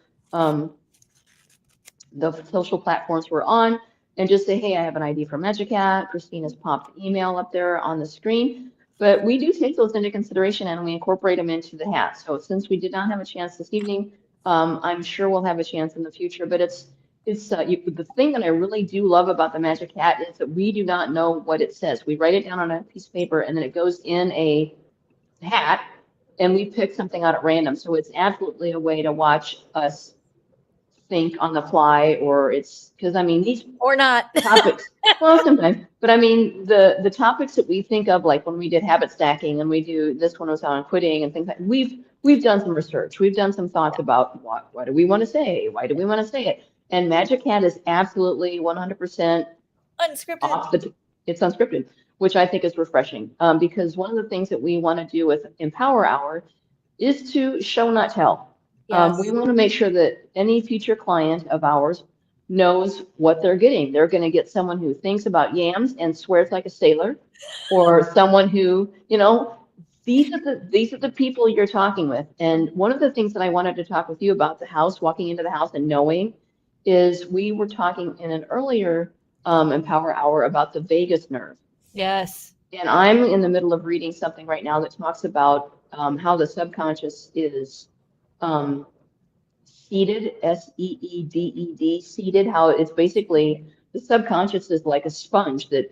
platforms we're on, and just say, hey, I have an ID for Magic Hat. Christine has popped the email up there on the screen. But we do take those into consideration and we incorporate them into the hat. So since we did not have a chance this evening, I'm sure we'll have a chance in the future. But the thing that I really do love about the Magic Hat is that we do not know what it says. We write it down on a piece of paper and then it goes in a hat and we pick something out at random. So it's absolutely a way to watch us think on the fly, or it's because I mean these or not topics. Well, sometimes, but I mean the topics that we think of, like when we did habit stacking, and we do this one was on quitting and things like we've done some research, we've done some thoughts about what do we want to say, why do we want to say it, and Magic Hat is absolutely 100% unscripted. It's unscripted, which I think is refreshing because one of the things that we want to do with Empower Hour is to show not tell. Yes. We want to make sure that any future client of ours knows what they're getting. They're going to get someone who thinks about yams and swears like a sailor, or someone who, these are the people you're talking with. And one of the things that I wanted to talk with you about the house, walking into the house and knowing, is we were talking in an earlier Empower Hour about the vagus nerve. Yes. And I'm in the middle of reading something right now that talks about how the subconscious is seeded, seeded, seeded, how it's basically the subconscious is like a sponge that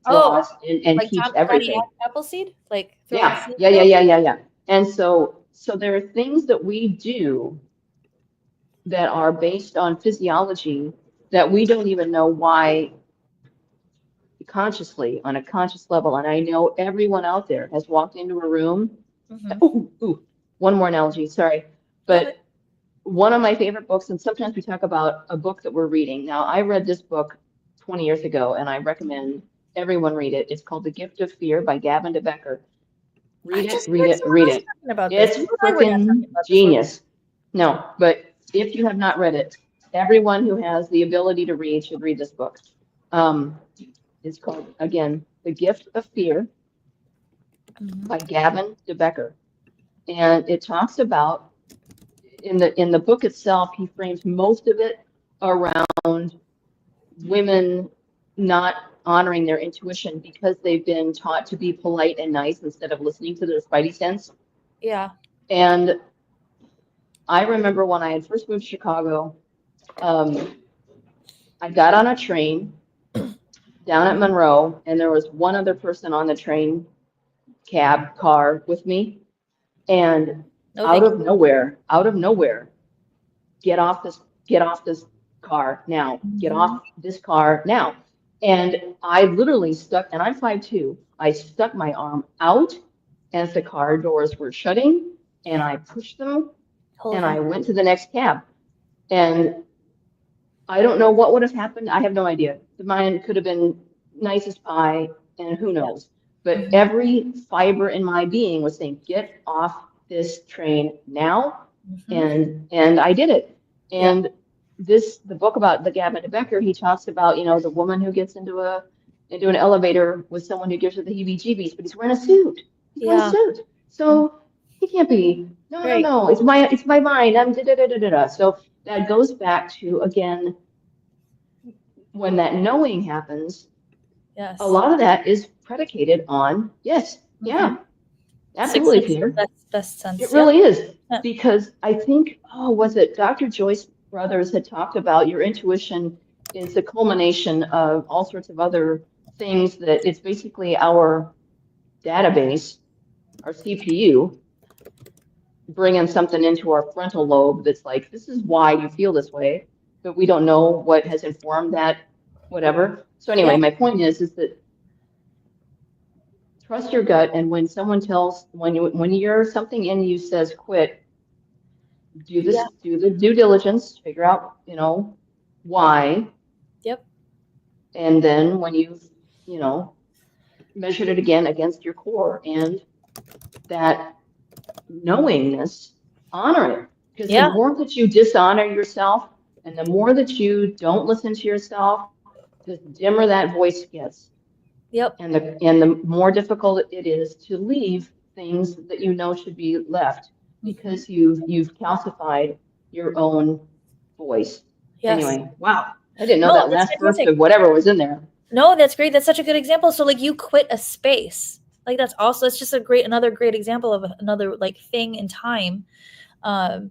draws and like keeps Johnny everything. Appleseed, like Yeah. And so there are things that we do that are based on physiology that we don't even know why consciously on a conscious level. And I know everyone out there has walked into a room. One more analogy, sorry. But one of my favorite books, and sometimes we talk about a book that we're reading. Now, I read this book 20 years ago, and I recommend everyone read it. It's called The Gift of Fear by Gavin de Becker. Read it. It's freaking genius. No, but if you have not read it, everyone who has the ability to read should read this book. It's called, again, The Gift of Fear by Gavin de Becker. And it talks about, in the book itself, he frames most of it around women not honoring their intuition because they've been taught to be polite and nice instead of listening to their spidey sense. Yeah. And I remember when I had first moved to Chicago, I got on a train down at Monroe, and there was one other person on the train cab car with me. And No, thank you. out of nowhere, get off this, get off this car now, get Mhm. off this car now. And I literally stuck, and I'm 5'2". I stuck my arm out as the car doors were shutting, and I pushed them, Hold and on. I went to the next cab. And I don't know what would have happened. I have no idea. Mine could have been nice as pie, and who Yeah. knows. But Mhm. every fiber in my being was saying, "Get off this train now," Mhm. and I did it. Yeah. And the book about the Gavin de Becker, he talks about, the woman who gets into an elevator with someone who gives her the heebie-jeebies, but he's wearing a suit. He's wearing a Yeah. suit, so he can't be. No, no, Right. no. It's my mind. I'm da da da da da da. So that goes back to, again, when that knowing happens, a Yes. lot of that is predicated on, yes, Mhm. yeah, absolutely, The Peter. best It sense. Yep. really is. Yeah. Because I think, oh, was it Dr. Joyce Brothers had talked about your intuition is the culmination of all sorts of other things, that it's basically our database, our CPU, bringing something into our frontal lobe that's like, this is why you feel this way, but we don't know what has informed that, whatever. So Yeah. anyway, my point is that trust your gut, and when someone tells, when you're something in you says quit, Yeah. do the due diligence, figure out, why, Yep. and then when you've, you know, measured it again against your core and that knowingness, honor it. Because the Yeah. more that you dishonor yourself and the more that you don't listen to yourself, the dimmer that voice gets. Yep. And the more difficult it is to leave things that you know should be left Mhm. because you've calcified your own voice. Yes. Anyway, wow. I didn't know No, that that's last first fantastic. of whatever was in there. No, that's great. That's such a good example. So like you quit a space. Like that's also it's just another great example of another like thing in time um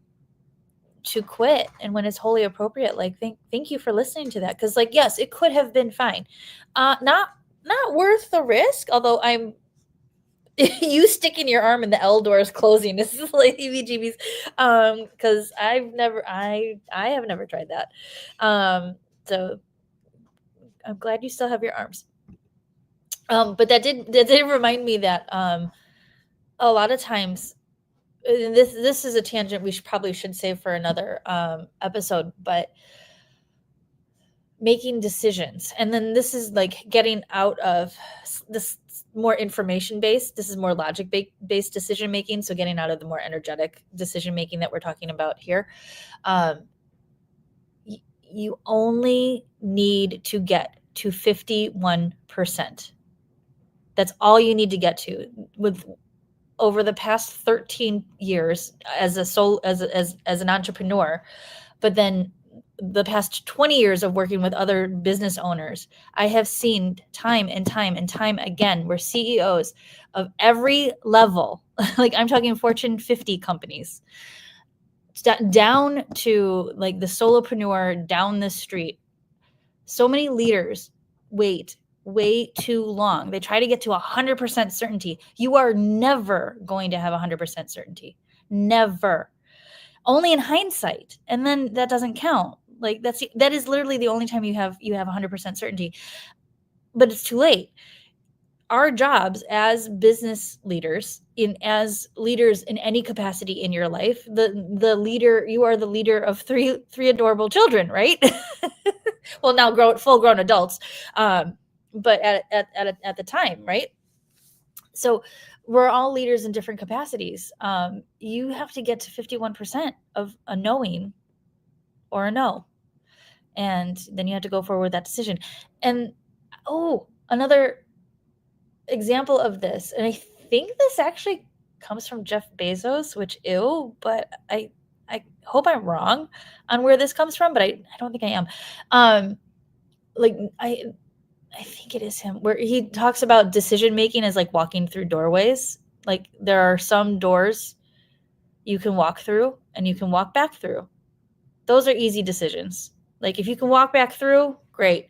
to quit and when it's wholly appropriate. Like thank you for listening to that cuz like yes, it could have been fine. Not worth the risk, although I'm you sticking your arm in the L doors closing. This is like heebie-jeebies. Because I have never tried that. So I'm glad you still have your arms. But that did remind me that a lot of times, and this is a tangent we probably should save for another episode, but making decisions, and then this is like getting out of this more information based. This is more logic based decision making. So getting out of the more energetic decision making that we're talking about here. Um, you only need to get to 51%. That's all you need to get to with over the past 13 years as a soul as an entrepreneur, but then the past 20 years of working with other business owners, I have seen time and time and time again where CEOs of every level, like I'm talking Fortune 50 companies, down to like the solopreneur down the street, so many leaders wait way too long. They try to get to 100% certainty. You are never going to have 100% certainty. Never. Only in hindsight. And then that doesn't count. Like that is literally the only time you have 100% certainty. But it's too late. Our jobs as business leaders, in as leaders in any capacity in your life, the leader, you are the leader of three adorable children, right? Well, now full grown adults, but at the time, right? So we're all leaders in different capacities. You have to get to 51% of a knowing or a no, and then you have to go forward with that decision. And oh, another example of this, and I think this actually comes from Jeff Bezos, which ew, but I I hope I'm wrong on where this comes from, but I don't think I am. Like I think it is him where he talks about decision making as like walking through doorways. Like there are some doors you can walk through and you can walk back through. Those are easy decisions. Like if you can walk back through, great.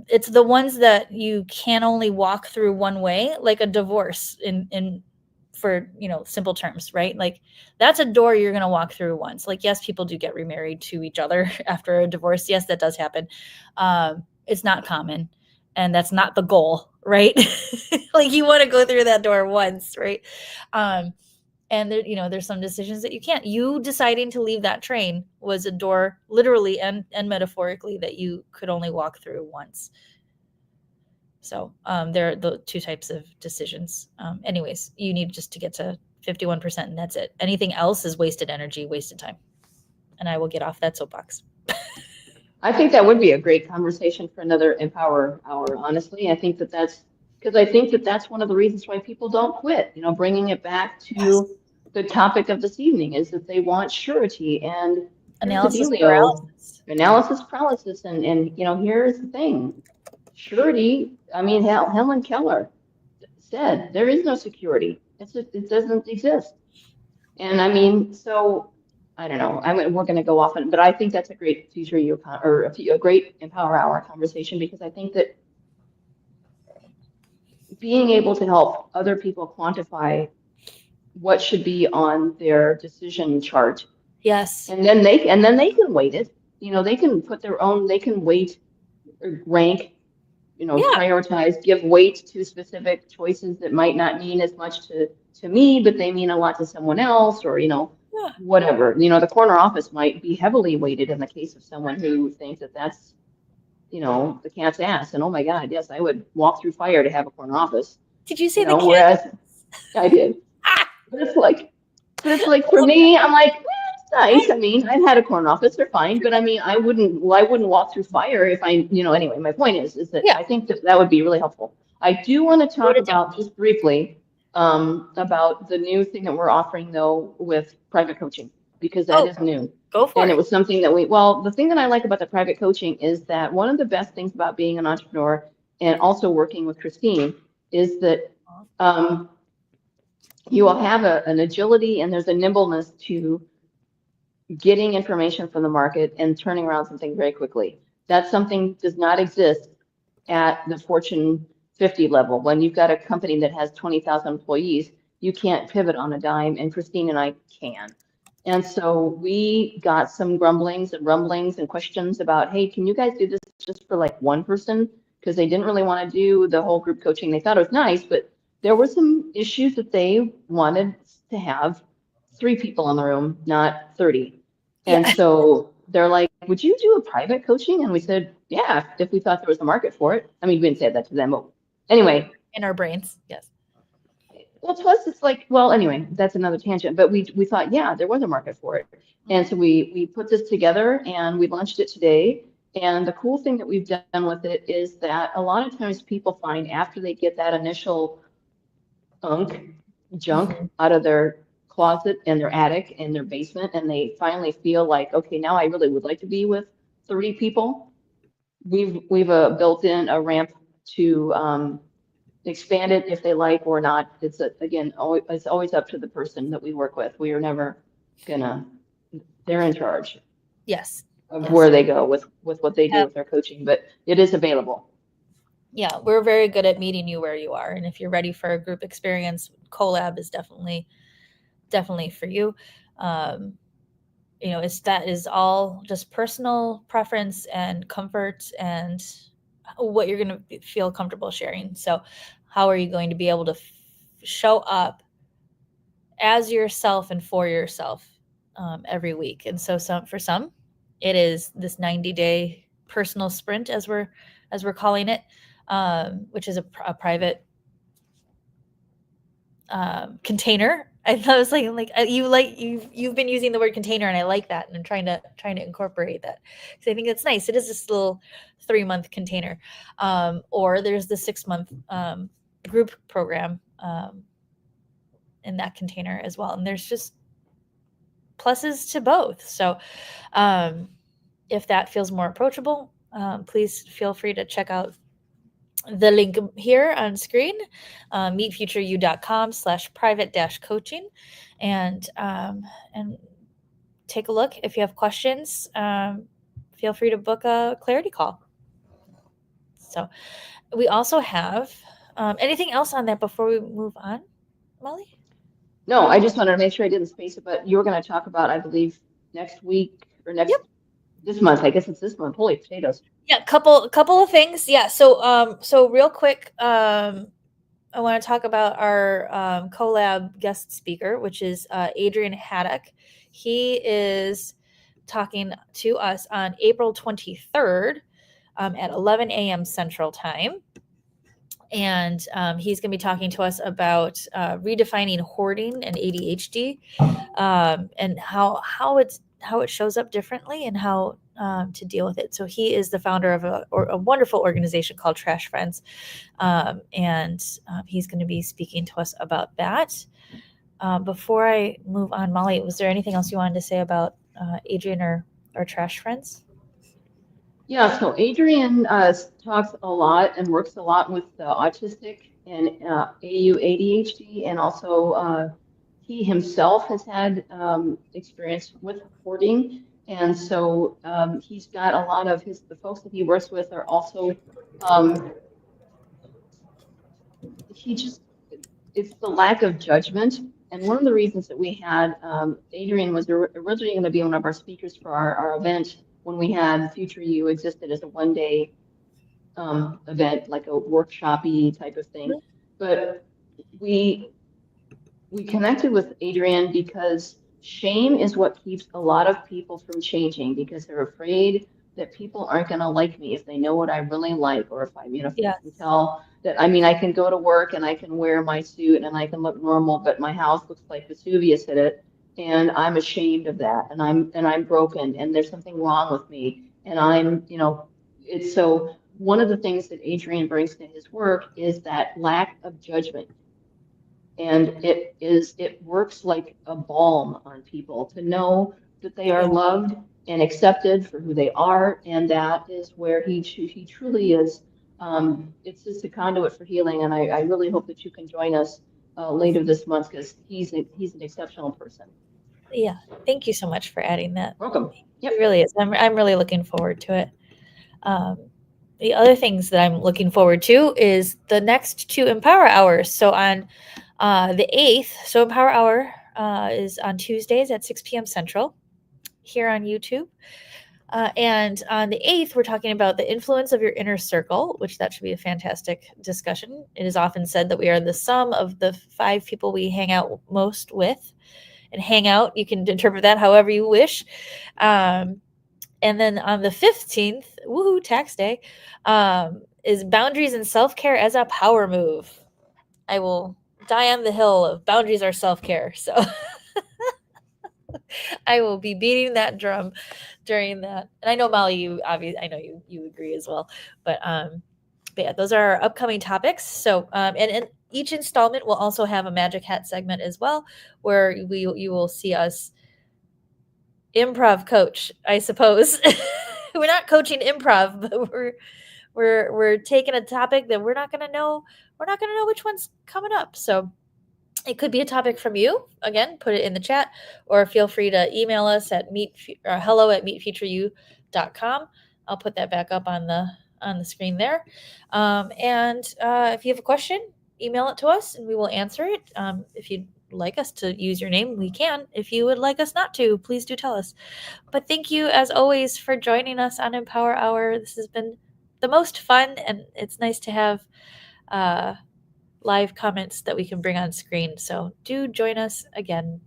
It's the ones that you can only walk through one way, like a divorce in for, simple terms, right? Like that's a door you're going to walk through once. Like yes, people do get remarried to each other after a divorce. Yes, that does happen. It's not common, and that's not the goal, right? Like you want to go through that door once, right? um and there, there's some decisions that you can't. You deciding to leave that train was a door, literally and metaphorically, that you could only walk through once. So there are the two types of decisions. Anyways, you need just to get to 51%, and that's it. Anything else is wasted energy, wasted time. And I will get off that soapbox. I think that would be a great conversation for another Empower Hour, honestly. I think that that's because I think that that's one of the reasons why people don't quit. You know, bringing it back Yes. to the topic of this evening is that they want surety. And here's the Analysis dealio, paralysis. analysis paralysis. And here's the thing. Surety, I mean, Helen Keller said there is no security. It doesn't exist. And I mean, so I don't know. We're going to go off on, but I think that's a great future you or a great Empower Hour conversation because I think that being able to help other people quantify what should be on their decision chart, Yes. and then they can weight it. You know, they can put their own. They can weight or rank. You know, Yeah. prioritize, give weight to specific choices that might not mean as much to me, but they mean a lot to someone else, or Yeah. whatever. You know, the corner office might be heavily weighted in the case of someone who thinks that that's the cat's ass, and oh my God, yes, I would walk through fire to have a corner office. Did you say the Whereas cat? I did, Ah, but it's like for me, I'm like, it's nice. I mean, I've had a corner office, they're fine, but I mean, I wouldn't walk through fire if anyway, my point is that yeah. I think that that would be really helpful. I do want to Wrote talk it down. about just briefly about the new thing that we're offering though with private coaching, because that Oh, is new. go for And it it. was something that well, the thing that I like about the private coaching is that one of the best things about being an entrepreneur and also working with Christine is that um, you will have an agility and there's a nimbleness to getting information from the market and turning around something very quickly. That something does not exist at the Fortune 50 level. When you've got a company that has 20,000 employees, you can't pivot on a dime, and Christine and I can. And so we got some grumblings and rumblings and questions about, hey, can you guys do this just for like one person? Because they didn't really want to do the whole group coaching. They thought it was nice, but there were some issues that they wanted to have 3 people in the room, not 30. And Yeah. so they're like, would you do a private coaching? And we said, yeah, if we thought there was a market for it. I mean, we didn't say that to them, but anyway. In our brains. Yes. Well, plus it's like, well, anyway, that's another tangent. But we thought, yeah, there was a market for it. And Mhm. so we put this together and we launched it today. And the cool thing that we've done with it is that a lot of times people find after they get that initial junk Mhm. out of their closet and their attic and their basement, and they finally feel like, okay, now I really would like to be with 30 people. We've built in a ramp to expand it if they like or not. Again, it's always up to the person that we work with. We are never gonna. They're in charge Yes. of Yes. where they go with what they do Yeah. with their coaching, but it is available. Yeah. We're very good at meeting you where you are. And if you're ready for a group experience, collab is definitely for you. Um, that is all just personal preference and comfort and what you're going to feel comfortable sharing. So how are you going to be able to show up as yourself and for yourself every week? And so for some it is this 90-day personal sprint, as we're calling it, which is a private container. I thought it was you've been using the word container, and I like that, and I'm trying to incorporate that because I think it's nice. It is this little 3-month container, or there's the 6-month group program in that container as well. And there's just pluses to both. So um, if that feels more approachable, please feel free to check out the link here on screen, meetfutureyou.com/private-coaching, and take a look. If you have questions, feel free to book a clarity call. So we also have anything else on that before we move on, Molly? No, I just wanted to make sure I didn't space it, but you were going to talk about, I believe, next week or Yep. this month. I guess it's this month. Holy potatoes. Yeah, couple of things. Yeah. So real quick, I want to talk about our collab guest speaker, which is Adrian Haddock. He is talking to us on April 23rd at 11 a.m. Central Time. And he's going to be talking to us about redefining hoarding and ADHD, and how it shows up differently, and how to deal with it. So he is the founder of a wonderful organization called Trash Friends, and he's going to be speaking to us about that. Before I move on, Molly, was there anything else you wanted to say about Adrian or Trash Friends? Yeah, so Adrian talks a lot and works a lot with autistic and AU ADHD, and also he himself has had experience with hoarding, and so he's got a lot of the folks that he works with are also um, he just it's the lack of judgment. And one of the reasons that we had Adrian was originally going to be one of our speakers for our event when we had Future You existed as a 1 day event, like a workshop-y type of thing. But we we connected with Adrian because shame is what keeps a lot of people from changing, because they're afraid that people aren't going to like me if they know what I really like, or if if they Yes. can tell that, I mean, I can go to work and I can wear my suit and I can look normal, but my house looks like Vesuvius hit it, and I'm ashamed of that, and I'm broken, and there's something wrong with me, and it's so one of the things that Adrian brings to his work is that lack of judgment. And it works like a balm on people to know that they are Yeah. loved and accepted for who they are. And that is where he truly is. It's just a conduit for healing. And I really hope that you can join us later this month, because he's an exceptional person. Yeah. Thank you so much for adding that. Welcome. It Yep. really is. I'm really looking forward to it. Um, the other things that I'm looking forward to is the next two Empower Hours. So on the 8th, so Empower Hour is on Tuesdays at 6 p.m. Central here on YouTube. And on the 8th, we're talking about the influence of your inner circle, which that should be a fantastic discussion. It is often said that we are the sum of the 5 people we hang out most with. And hang out, you can interpret that however you wish. And then on the 15th, woohoo, tax day, is boundaries and self-care as a power move. I will die on the hill of boundaries are self-care. So I will be beating that drum during that. And I know Molly, I know you agree as well. But yeah, those are our upcoming topics. So and each installment will also have a magic hat segment as well, where you will see us improv coach, I suppose. We're not coaching improv, but we're taking a topic that we're not gonna know which one's coming up. So it could be a topic from you. Again, put it in the chat, or feel free to email us at hello@meetfutureyou.com. I'll put that back up on the screen there. And if you have a question, email it to us and we will answer it. If you'd like us to use your name, we can. If you would like us not to, please do tell us. But thank you, as always, for joining us on Empower Hour. This has been the most fun, and it's nice to have live comments that we can bring on screen. So do join us again.